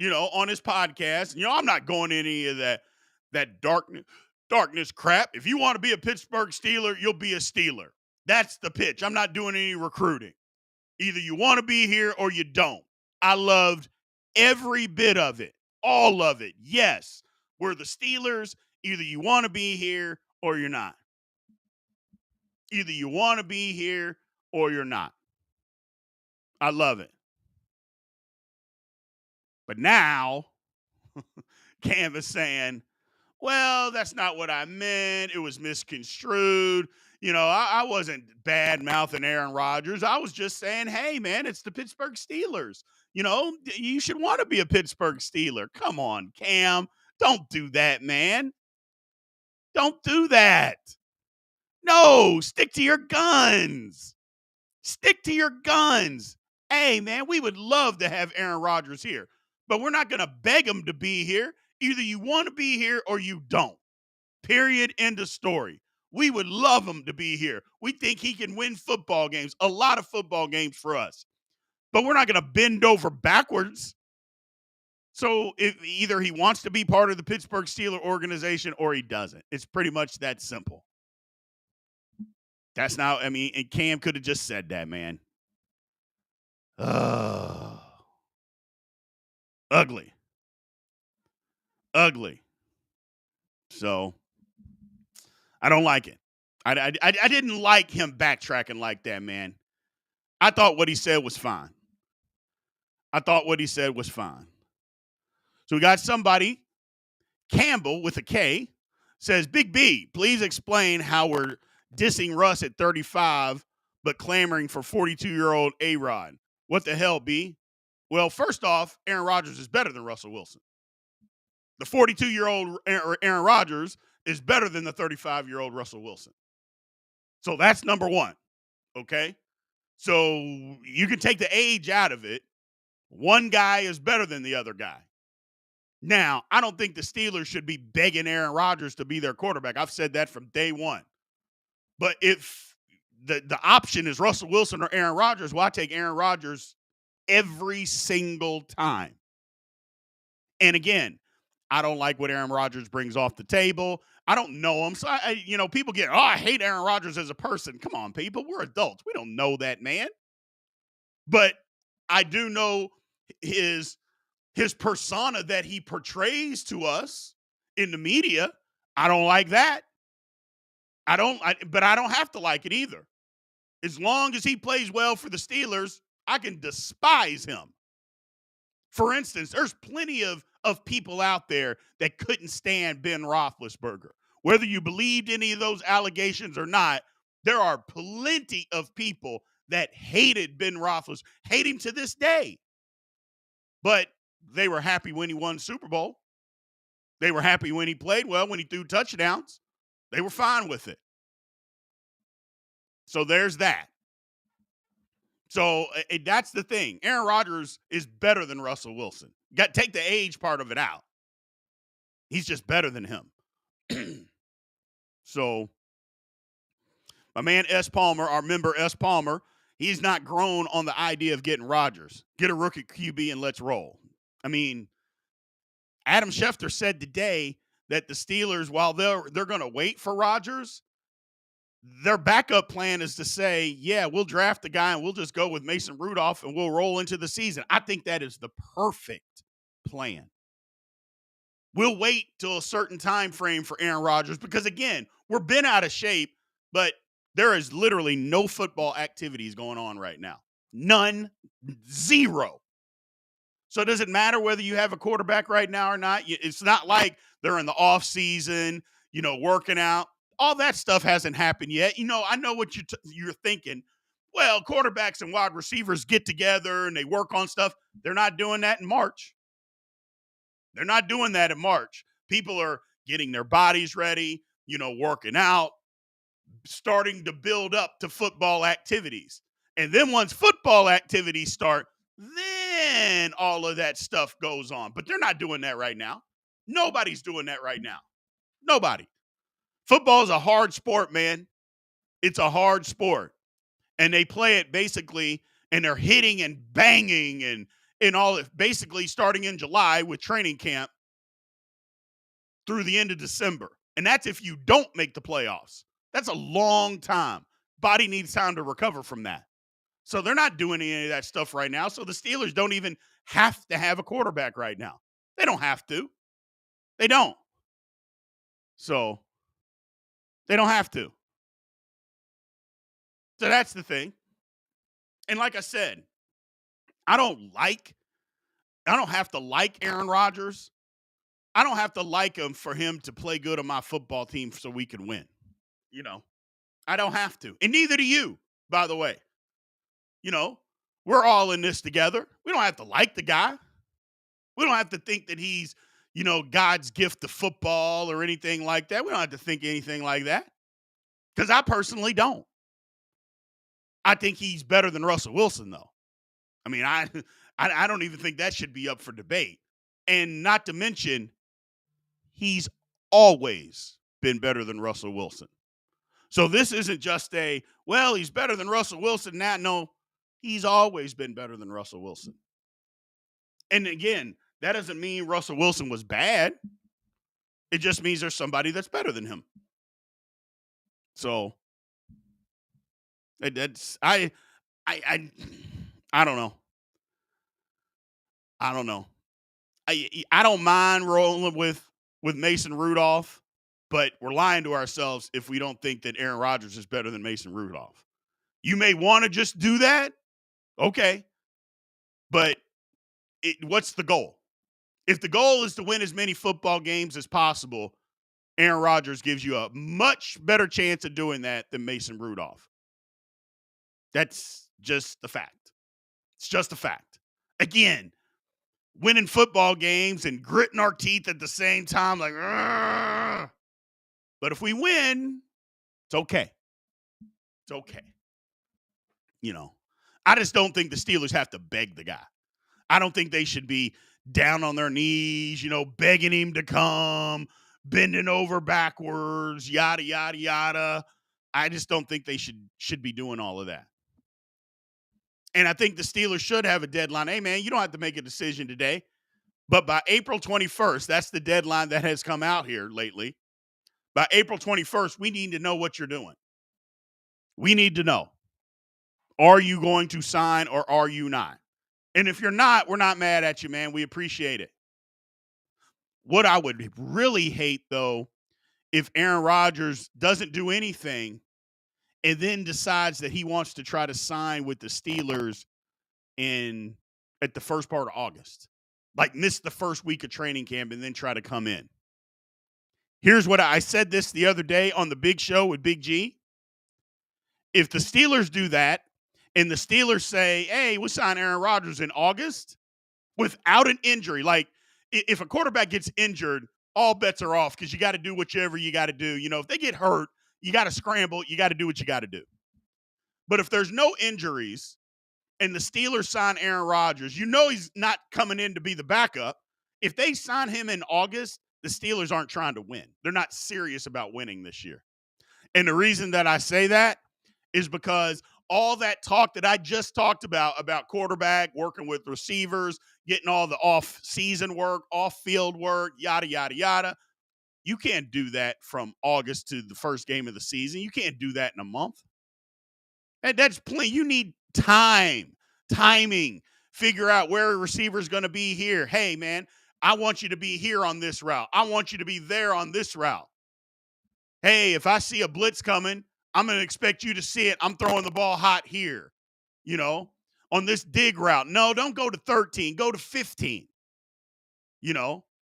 on his podcast, I'm not going any of that darkness crap. If you want to be a Pittsburgh Steeler, you'll be a Steeler. That's the pitch. I'm not doing any recruiting. Either you want to be here or you don't. I loved every bit of it. All of it. Yes, we're the Steelers. Either you want to be here or you're not. Either you want to be here or you're not. I love it. But now, Cam is saying, well, that's not what I meant. It was misconstrued. I wasn't bad mouthing Aaron Rodgers. I was just saying, hey, man, it's the Pittsburgh Steelers. You should want to be a Pittsburgh Steeler. Come on, Cam. Don't do that, man. Don't do that. No, stick to your guns. Stick to your guns. Hey, man, we would love to have Aaron Rodgers here, but we're not going to beg him to be here. Either you want to be here or you don't. Period. End of story. We would love him to be here. We think he can win football games, a lot of football games for us, but we're not going to bend over backwards. So if either he wants to be part of the Pittsburgh Steelers organization or he doesn't. It's pretty much that simple. That's not, and Cam could have just said that, man. Ugly. So I don't like it. I didn't like him backtracking like that, man. I thought what he said was fine. So we got somebody, Campbell with a K, says, Big B, please explain how we're dissing Russ at 35, but clamoring for 42-year-old A-Rod. What the hell, B? Well, first off, Aaron Rodgers is better than Russell Wilson. The 42-year-old Aaron Rodgers is better than the 35-year-old Russell Wilson. So that's number one, okay? So you can take the age out of it. One guy is better than the other guy. Now, I don't think the Steelers should be begging Aaron Rodgers to be their quarterback. I've said that from day one. But if the option is Russell Wilson or Aaron Rodgers. Well, I take Aaron Rodgers every single time. And again, I don't like what Aaron Rodgers brings off the table. I don't know him. So, people get, I hate Aaron Rodgers as a person. Come on, people. We're adults. We don't know that man. But I do know his persona that he portrays to us in the media. I don't like that. But I don't have to like it either. As long as he plays well for the Steelers, I can despise him. For instance, there's plenty of people out there that couldn't stand Ben Roethlisberger. Whether you believed any of those allegations or not, there are plenty of people that hated Ben Roethlisberger, hate him to this day. But they were happy when he won Super Bowl. They were happy when he played well, when he threw touchdowns. They were fine with it. So there's that. So that's the thing. Aaron Rodgers is better than Russell Wilson. Take the age part of it out. He's just better than him. So my man S. Palmer, our member S. Palmer, he's not grown on the idea of getting Rodgers. Get a rookie QB and let's roll. I mean, Adam Schefter said today that the Steelers, while they're going to wait for Rodgers, their backup plan is to say, yeah, we'll draft the guy and we'll just go with Mason Rudolph and we'll roll into the season. I think that is the perfect plan. We'll wait till a certain time frame for Aaron Rodgers because, again, we're bent out of shape, but there is literally no football activities going on right now. None. Zero. So does it matter whether you have a quarterback right now or not? It's not like they're in the off season, working out. All that stuff hasn't happened yet. I know what you're thinking. Well, quarterbacks and wide receivers get together and they work on stuff. They're not doing that in March. They're not doing that in March. People are getting their bodies ready, working out, starting to build up to football activities. And then once football activities start, then all of that stuff goes on. But they're not doing that right now. Nobody's doing that right now. Nobody. Football is a hard sport, man. It's a hard sport. And they play it basically, and they're hitting and banging and all, basically starting in July with training camp through the end of December. And that's if you don't make the playoffs. That's a long time. Body needs time to recover from that. So they're not doing any of that stuff right now. So the Steelers don't even have to have a quarterback right now. They don't have to. They don't. So they don't have to. So that's the thing. And like I said, I don't have to like Aaron Rodgers. I don't have to like him for him to play good on my football team so we can win. I don't have to. And neither do you, by the way. We're all in this together. We don't have to like the guy. We don't have to think that he's, God's gift to football or anything like that. We don't have to think anything like that. Because I personally don't. I think he's better than Russell Wilson, though. I mean, I don't even think that should be up for debate. And not to mention, he's always been better than Russell Wilson. So this isn't just he's better than Russell Wilson now. No, he's always been better than Russell Wilson. And again, that doesn't mean Russell Wilson was bad. It just means there's somebody that's better than him. So that's I don't know. I don't know. I don't mind rolling with Mason Rudolph, but we're lying to ourselves if we don't think that Aaron Rodgers is better than Mason Rudolph. You may want to just do that. Okay. But what's the goal? If the goal is to win as many football games as possible, Aaron Rodgers gives you a much better chance of doing that than Mason Rudolph. That's just the fact. It's just a fact. Again, winning football games and gritting our teeth at the same time, like, Argh. But if we win, it's okay. It's okay. I just don't think the Steelers have to beg the guy. I don't think they should be down on their knees, begging him to come, bending over backwards, yada, yada, yada. I just don't think they should be doing all of that. And I think the Steelers should have a deadline. Hey, man, you don't have to make a decision today. But by April 21st, that's the deadline that has come out here lately. By April 21st, we need to know what you're doing. We need to know. Are you going to sign or are you not? And if you're not, we're not mad at you, man. We appreciate it. What I would really hate, though, if Aaron Rodgers doesn't do anything and then decides that he wants to try to sign with the Steelers at the first part of August. Like miss the first week of training camp and then try to come in. Here's what I said this the other day on the Big Show with Big G. If the Steelers do that and the Steelers say, hey, we'll sign Aaron Rodgers in August without an injury, like if a quarterback gets injured, all bets are off because you got to do whatever you got to do. You know, if they get hurt, you got to scramble. You got to do what you got to do. But if there's no injuries and the Steelers sign Aaron Rodgers, you know he's not coming in to be the backup. If they sign him in August, the Steelers aren't trying to win. They're not serious about winning this year. And the reason that I say that is because all that talk that I just talked about quarterback, working with receivers, getting all the off-season work, off-field work, yada, yada, yada. You can't do that from August to the first game of the season. You can't do that in a month. That's plenty. You need timing, figure out where a receiver is going to be here. Hey, man, I want you to be here on this route. I want you to be there on this route. Hey, if I see a blitz coming, I'm going to expect you to see it. I'm throwing the ball hot here, on this dig route. No, don't go to 13. Go to 15.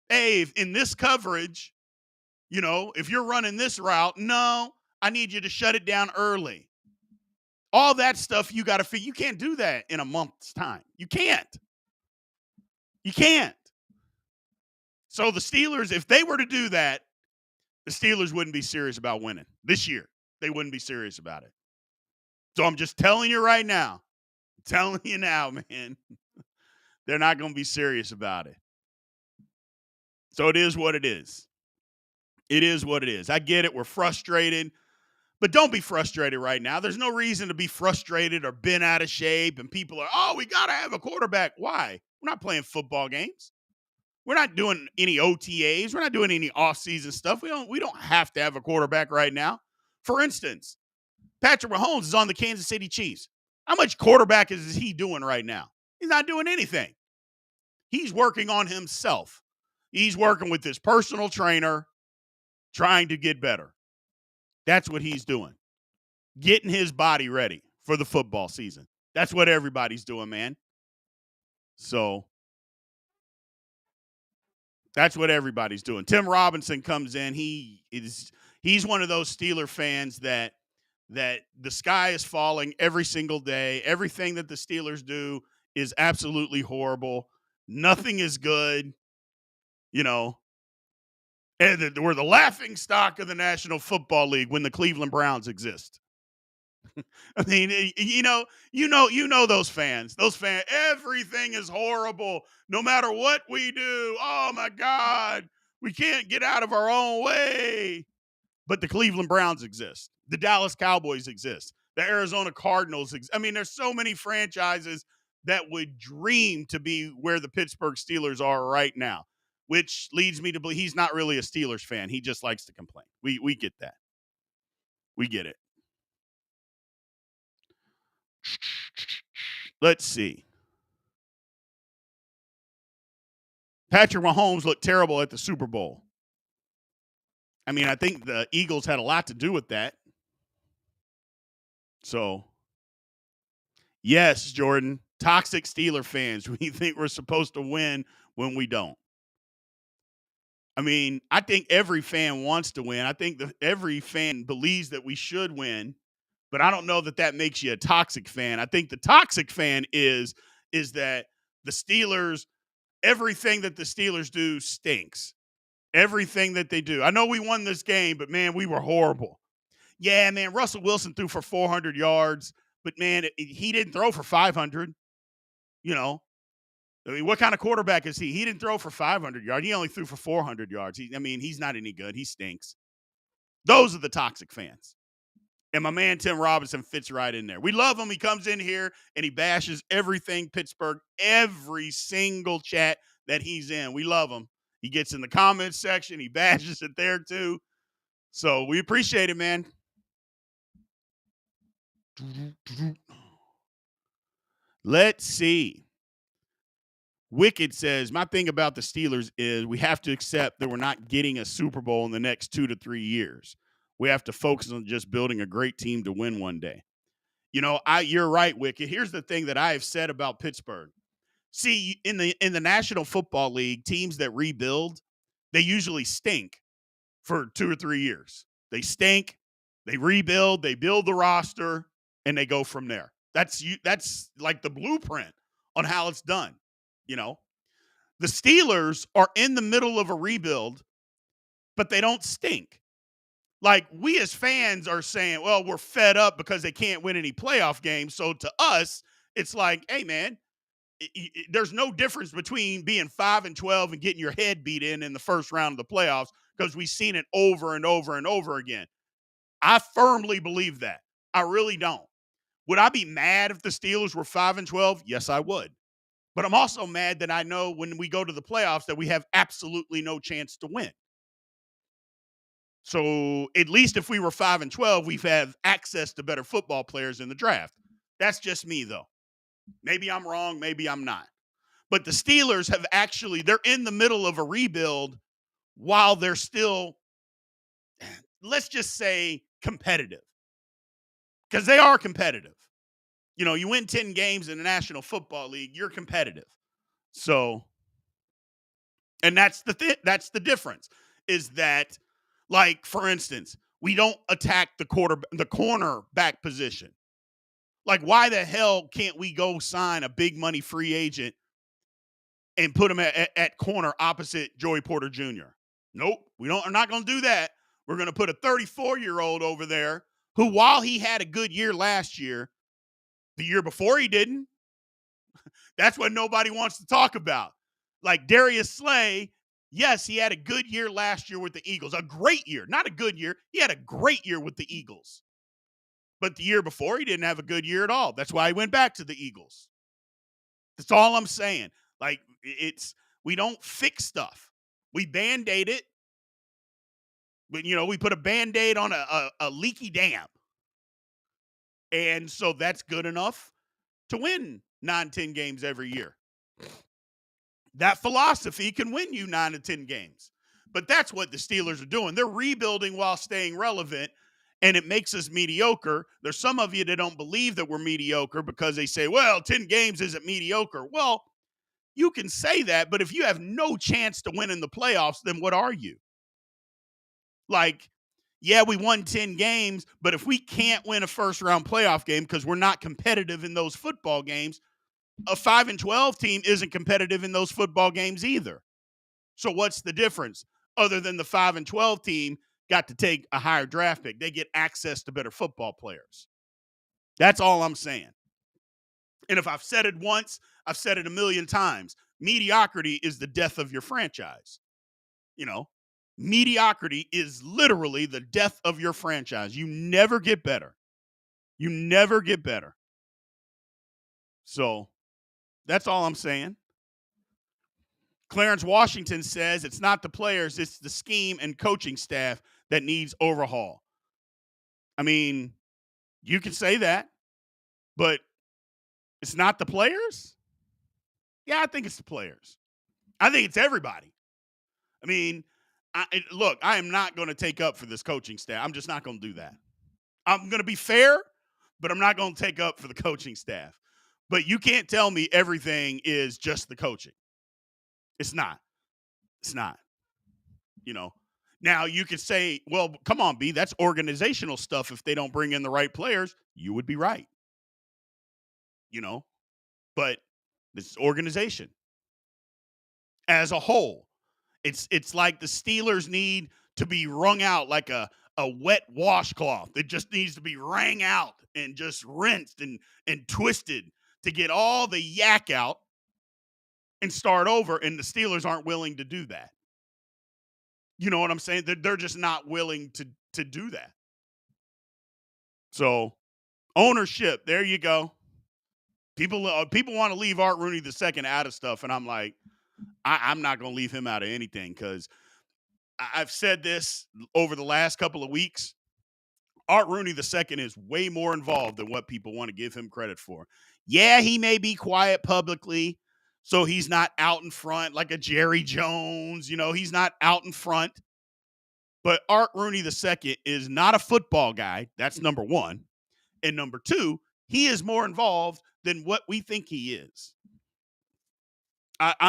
Hey, if in this coverage, if you're running this route, no, I need you to shut it down early. All that stuff you got to figure. You can't do that in a month's time. You can't. So the Steelers, if they were to do that, the Steelers wouldn't be serious about winning this year. They wouldn't be serious about it. So I'm just telling you right now. I'm telling you now, man. They're not going to be serious about it. So it is what it is. It is what it is. I get it. We're frustrated. But don't be frustrated right now. There's no reason to be frustrated or bent out of shape. And people are, we got to have a quarterback. Why? We're not playing football games. We're not doing any OTAs. We're not doing any off-season stuff. We don't have to have a quarterback right now. For instance, Patrick Mahomes is on the Kansas City Chiefs. How much quarterback is he doing right now? He's not doing anything. He's working on himself. He's working with his personal trainer, trying to get better. That's what he's doing. Getting his body ready for the football season. That's what everybody's doing, man. So that's what everybody's doing. Tim Robinson comes in. He's one of those Steeler fans that the sky is falling every single day. Everything that the Steelers do is absolutely horrible. Nothing is good, And we're the laughing stock of the National Football League when the Cleveland Browns exist. I mean, you know those fans. Those fans, everything is horrible. No matter what we do, oh my God, we can't get out of our own way. But the Cleveland Browns exist. The Dallas Cowboys exist. The Arizona Cardinals exist. I mean, there's so many franchises that would dream to be where the Pittsburgh Steelers are right now, which leads me to believe he's not really a Steelers fan. He just likes to complain. We get that. We get it. Let's see. Patrick Mahomes looked terrible at the Super Bowl. I mean, I think the Eagles had a lot to do with that. So, yes, Jordan, toxic Steeler fans. We think we're supposed to win when we don't. I mean, I think every fan wants to win. I think that every fan believes that we should win, but I don't know that makes you a toxic fan. I think the toxic fan is that the Steelers, everything that the Steelers do stinks. Everything that they do. I know we won this game, but, man, we were horrible. Yeah, man, Russell Wilson threw for 400 yards, but, man, he didn't throw for 500. I mean, what kind of quarterback is he? He didn't throw for 500 yards. He only threw for 400 yards. He's not any good. He stinks. Those are the toxic fans. And my man Tim Robinson fits right in there. We love him. He comes in here and he bashes everything Pittsburgh, every single chat that he's in. We love him. He gets in the comments section. He bashes it there too. So we appreciate it, man. Let's see. Wicked says, my thing about the Steelers is we have to accept that we're not getting a Super Bowl in the next 2 to 3 years. We have to focus on just building a great team to win one day. You're right, Wicked. Here's the thing that I have said about Pittsburgh. See, in the National Football League, teams that rebuild, they usually stink for 2 or 3 years. They stink, they rebuild, they build the roster, and they go from there. That's like the blueprint on how it's done. The Steelers are in the middle of a rebuild, but they don't stink. Like, we as fans are saying, well, we're fed up because they can't win any playoff games. So to us, it's like, hey, man, there's no difference between being 5-12 and getting your head beat in the first round of the playoffs, because we've seen it over and over and over again. I firmly believe that. I really don't. Would I be mad if the Steelers were 5-12? Yes, I would. But I'm also mad that I know when we go to the playoffs that we have absolutely no chance to win. So at least if we were 5-12, we've had access to better football players in the draft. That's just me, though. Maybe I'm wrong. Maybe I'm not. But the Steelers they're in the middle of a rebuild while they're still, let's just say, competitive. Because they are competitive. You win 10 games in the National Football League, you're competitive. So, and that's the difference, is that, like, for instance, we don't attack the cornerback position. Like, why the hell can't we go sign a big money free agent and put him at corner opposite Joey Porter Jr.? Nope, we're not going to do that. We're going to put a 34-year-old over there who, while he had a good year last year, the year before he didn't. That's what nobody wants to talk about. Like Darius Slay, yes, he had a good year last year with the Eagles. A great year. Not a good year. He had a great year with the Eagles. But the year before, he didn't have a good year at all. That's why he went back to the Eagles. That's all I'm saying. Like, we don't fix stuff. We Band-Aid it. But, we put a Band-Aid on a leaky dam. And so that's good enough to win 9-10 games every year. That philosophy can win you 9 to 10 games. But that's what the Steelers are doing. They're rebuilding while staying relevant, and it makes us mediocre. There's some of you that don't believe that we're mediocre because they say, well, 10 games isn't mediocre. Well, you can say that, but if you have no chance to win in the playoffs, then what are you? Like, yeah, we won 10 games, but if we can't win a first-round playoff game because we're not competitive in those football games, a 5-12 team isn't competitive in those football games either. So what's the difference? Other than the 5-12 team got to take a higher draft pick. They get access to better football players. That's all I'm saying. And if I've said it once, I've said it a million times. Mediocrity is the death of your franchise. Mediocrity is literally the death of your franchise. You never get better. You never get better. So that's all I'm saying. Clarence Washington says it's not the players, it's the scheme and coaching staff that needs overhaul. I mean, you can say that, but it's not the players? Yeah, I think it's the players. I think it's everybody. I mean, look, I am not going to take up for this coaching staff. I'm just not going to do that. I'm going to be fair, but I'm not going to take up for the coaching staff. But you can't tell me everything is just the coaching. It's not. It's not. Now you could say, well, come on, B, that's organizational stuff. If they don't bring in the right players, you would be right. But this is organization as a whole. It's like the Steelers need to be wrung out like a wet washcloth. It just needs to be wrung out and just rinsed and twisted to get all the yak out and start over. And the Steelers aren't willing to do that. You know what I'm saying? They're just not willing to do that. So ownership, there you go. People want to leave Art Rooney II out of stuff, and I'm like, I'm not going to leave him out of anything because I've said this over the last couple of weeks. Art Rooney II is way more involved than what people want to give him credit for. Yeah, he may be quiet publicly, so he's not out in front like a Jerry Jones. He's not out in front. But Art Rooney II is not a football guy. That's number one. And number two, he is more involved than what we think he is.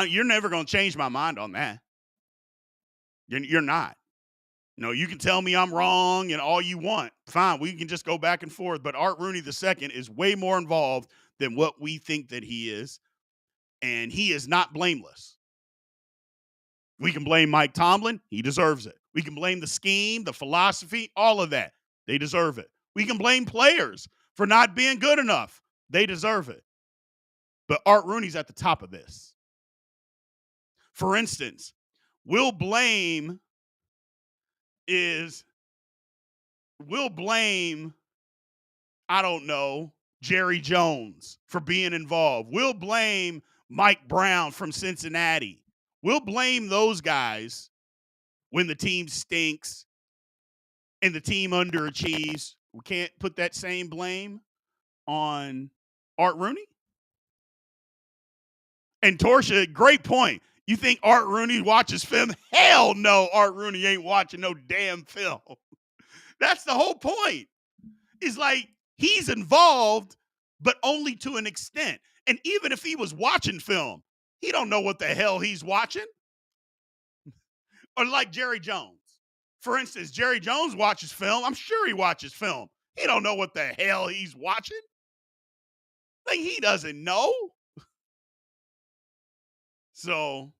You're never going to change my mind on that. You're not. You can tell me I'm wrong and all you want. Fine, we can just go back and forth. But Art Rooney II is way more involved than what we think that he is. And he is not blameless. We can blame Mike Tomlin. He deserves it. We can blame the scheme, the philosophy, all of that. They deserve it. We can blame players for not being good enough. They deserve it. But Art Rooney's at the top of this. For instance, we'll blame, I don't know, Jerry Jones for being involved. We'll blame Mike Brown from Cincinnati. We'll blame those guys when the team stinks and the team underachieves. We can't put that same blame on Art Rooney. And Torsha, great point. You think Art Rooney watches film? Hell no, Art Rooney ain't watching no damn film. That's the whole point. It's like he's involved, but only to an extent. And even if he was watching film, he don't know what the hell he's watching. Or like Jerry Jones. For instance, Jerry Jones watches film. I'm sure he watches film. He don't know what the hell he's watching. Like, he doesn't know. So,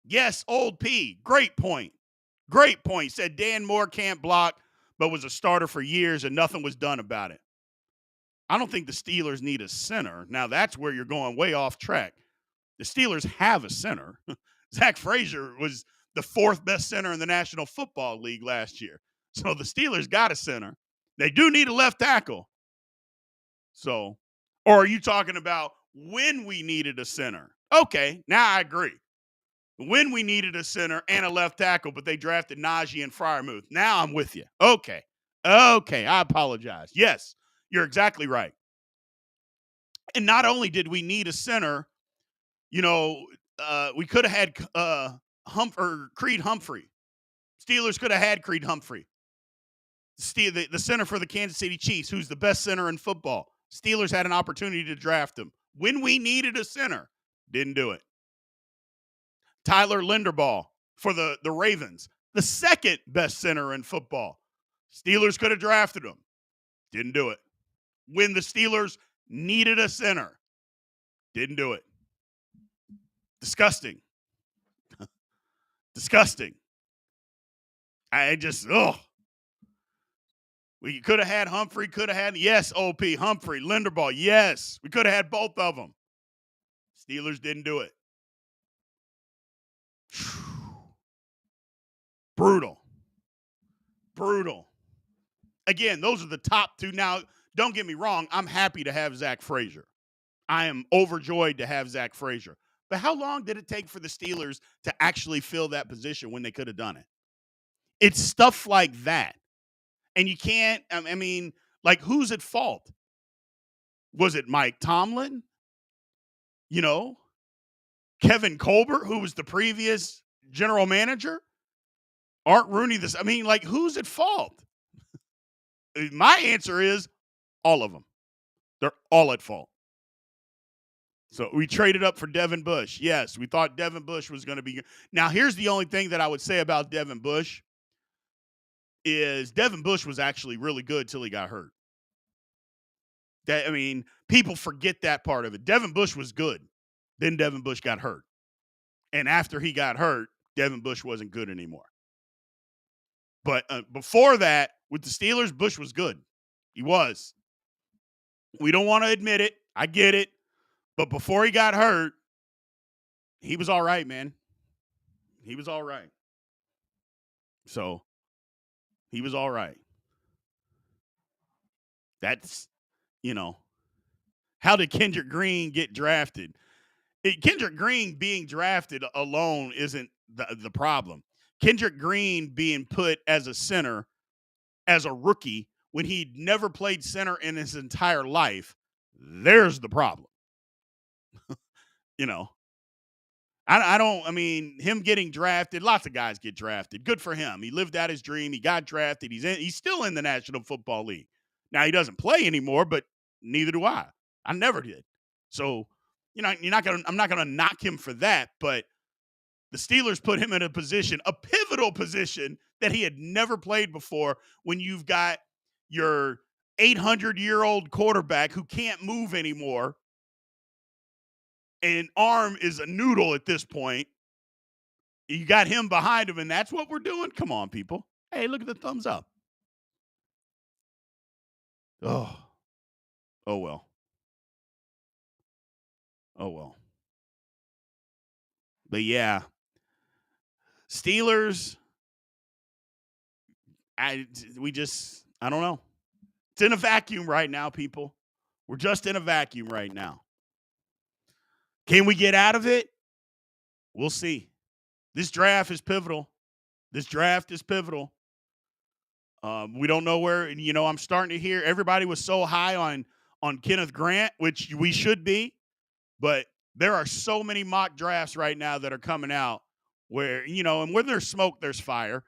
yes, Old P, great point. Great point. Said Dan Moore can't block, but was a starter for years and nothing was done about it. I don't think the Steelers need a center. Now, that's where you're going way off track. The Steelers have a center. Zach Frazier was the fourth best center in the National Football League last year. So the Steelers got a center. They do need a left tackle. So, or are you talking about when we needed a center? Okay, now I agree. When we needed a center and a left tackle, but they drafted Najee and Freiermuth. Now I'm with you. Okay, I apologize. Yes, you're exactly right. And not only did we need a center, we could have had Creed Humphrey. Steelers could have had Creed Humphrey. The center for the Kansas City Chiefs, who's the best center in football. Steelers had an opportunity to draft him. When we needed a center, didn't do it. Tyler Linderbaugh for the Ravens, the second best center in football. Steelers could have drafted him. Didn't do it. When the Steelers needed a center, didn't do it. Disgusting. Disgusting. We could have had Humphrey, yes, OP, Humphrey, Linderbaugh, yes. We could have had both of them. Steelers didn't do it. Brutal. Again, those are the top two. Now, don't get me wrong. I'm happy to have Zach Frazier. I am overjoyed to have Zach Frazier. But how long did it take for the Steelers to actually fill that position when they could have done it? It's stuff like that. And you can't, who's at fault? Was it Mike Tomlin? Kevin Colbert, who was the previous general manager? Art Rooney, who's at fault? My answer is all of them. They're all at fault. So we traded up for Devin Bush. Yes, we thought Devin Bush was going to be. Now, here's the only thing that I would say about Devin Bush is Devin Bush was actually really good till he got hurt. People forget that part of it. Devin Bush was good. Then Devin Bush got hurt. And after he got hurt, Devin Bush wasn't good anymore. But before that, with the Steelers, Bush was good. He was. We don't want to admit it. I get it. But before he got hurt, he was all right, man. He was all right. So He was all right. That's, you know, how did Kendrick Green get drafted? Kendrick Green being drafted alone isn't the problem. Kendrick Green being put as a center as a rookie when he'd never played center in his entire life, there's the problem. You know, I mean, him getting drafted, lots of guys get drafted. Good for him. He lived out his dream. He got drafted. He's still in the National Football League. Now he doesn't play anymore, but neither do I. I never did. So, I'm not gonna knock him for that, but the Steelers put him in a position, a pivotal position that he had never played before when you've got your 800-year-old quarterback who can't move anymore and arm is a noodle at this point. You got him behind him, and that's what we're doing? Come on, people. Hey, look at the thumbs up. Oh. Oh, well. Oh, well. But, yeah. Steelers, I don't know. It's in a vacuum right now, people. We're just in a vacuum right now. Can we get out of it? We'll see. This draft is pivotal. We don't know where, I'm starting to hear everybody was so high on Kenneth Grant, which we should be, but there are so many mock drafts right now that are coming out where, and when there's smoke, there's fire,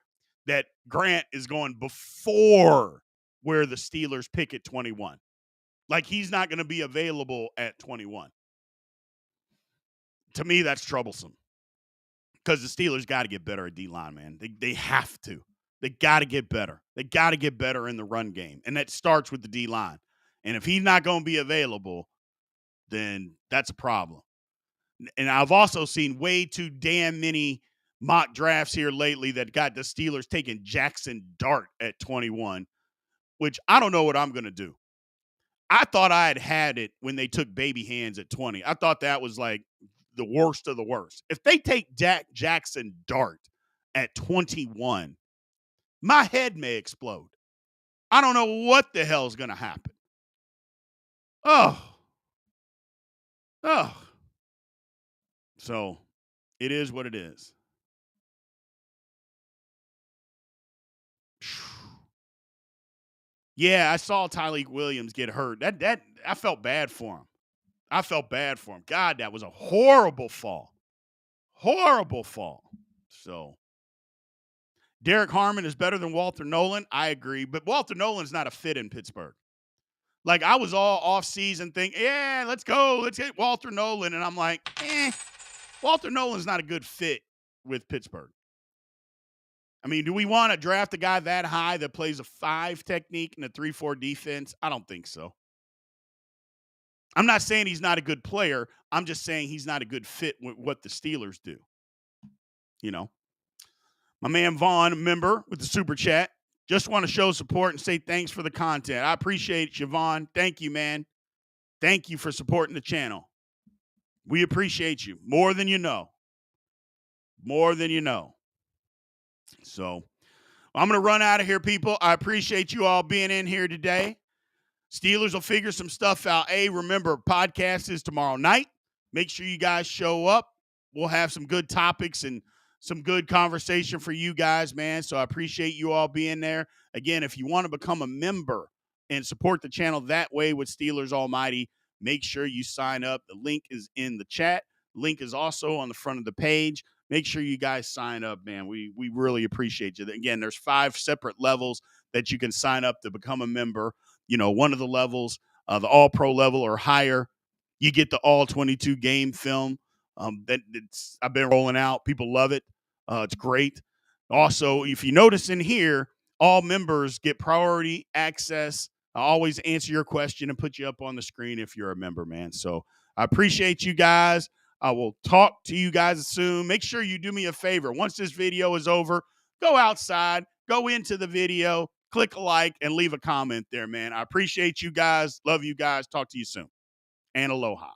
that Grant is going before where the Steelers pick at 21. Like he's not going to be available at 21. To me, that's troublesome because the Steelers got to get better at D-line, man. They have to. They got to get better. They got to get better in the run game, and that starts with the D-line. And if he's not going to be available, then that's a problem. And I've also seen way too damn many mock drafts here lately that got the Steelers taking Jackson Dart at 21, which I don't know what I'm going to do. I thought I had it when they took Baby Hands at 20. I thought that was like the worst of the worst. If they take Jackson Dart at 21, my head may explode. I don't know what the hell is going to happen. Oh. So it is what it is. Yeah, I saw Tyleik Williams get hurt. That I felt bad for him. God, that was a horrible fall. So Derek Harmon is better than Walter Nolan. I agree, but Walter Nolan's not a fit in Pittsburgh. Like I was all off-season thinking, yeah, let's go. Let's get Walter Nolan. And I'm like, Walter Nolan's not a good fit with Pittsburgh. I mean, do we want to draft a guy that high that plays a 5 technique and a 3-4 defense? I don't think so. I'm not saying he's not a good player. I'm just saying he's not a good fit with what the Steelers do. My man Vaughn, a member with the Super Chat, just want to show support and say thanks for the content. I appreciate you, Vaughn. Thank you, man. Thank you for supporting the channel. We appreciate you more than you know. So I'm going to run out of here, people. I appreciate you all being in here today. Steelers will figure some stuff out. Remember, podcast is tomorrow night. Make sure you guys show up. We'll have some good topics and some good conversation for you guys, man. So I appreciate you all being there. Again, if you want to become a member and support the channel that way with Steelers Almighty, make sure you sign up. The link is in the chat. Link is also on the front of the page. Make sure you guys sign up, man. We really appreciate you. Again, there's 5 separate levels that you can sign up to become a member. One of the levels, the all-pro level or higher, you get the all 22 game film. I've been rolling out. People love it. It's great. Also, if you notice in here, all members get priority access. I always answer your question and put you up on the screen if you're a member, man. So I appreciate you guys. I will talk to you guys soon. Make sure you do me a favor. Once this video is over, go outside, go into the video, click a like, and leave a comment there, man. I appreciate you guys. Love you guys. Talk to you soon. And aloha.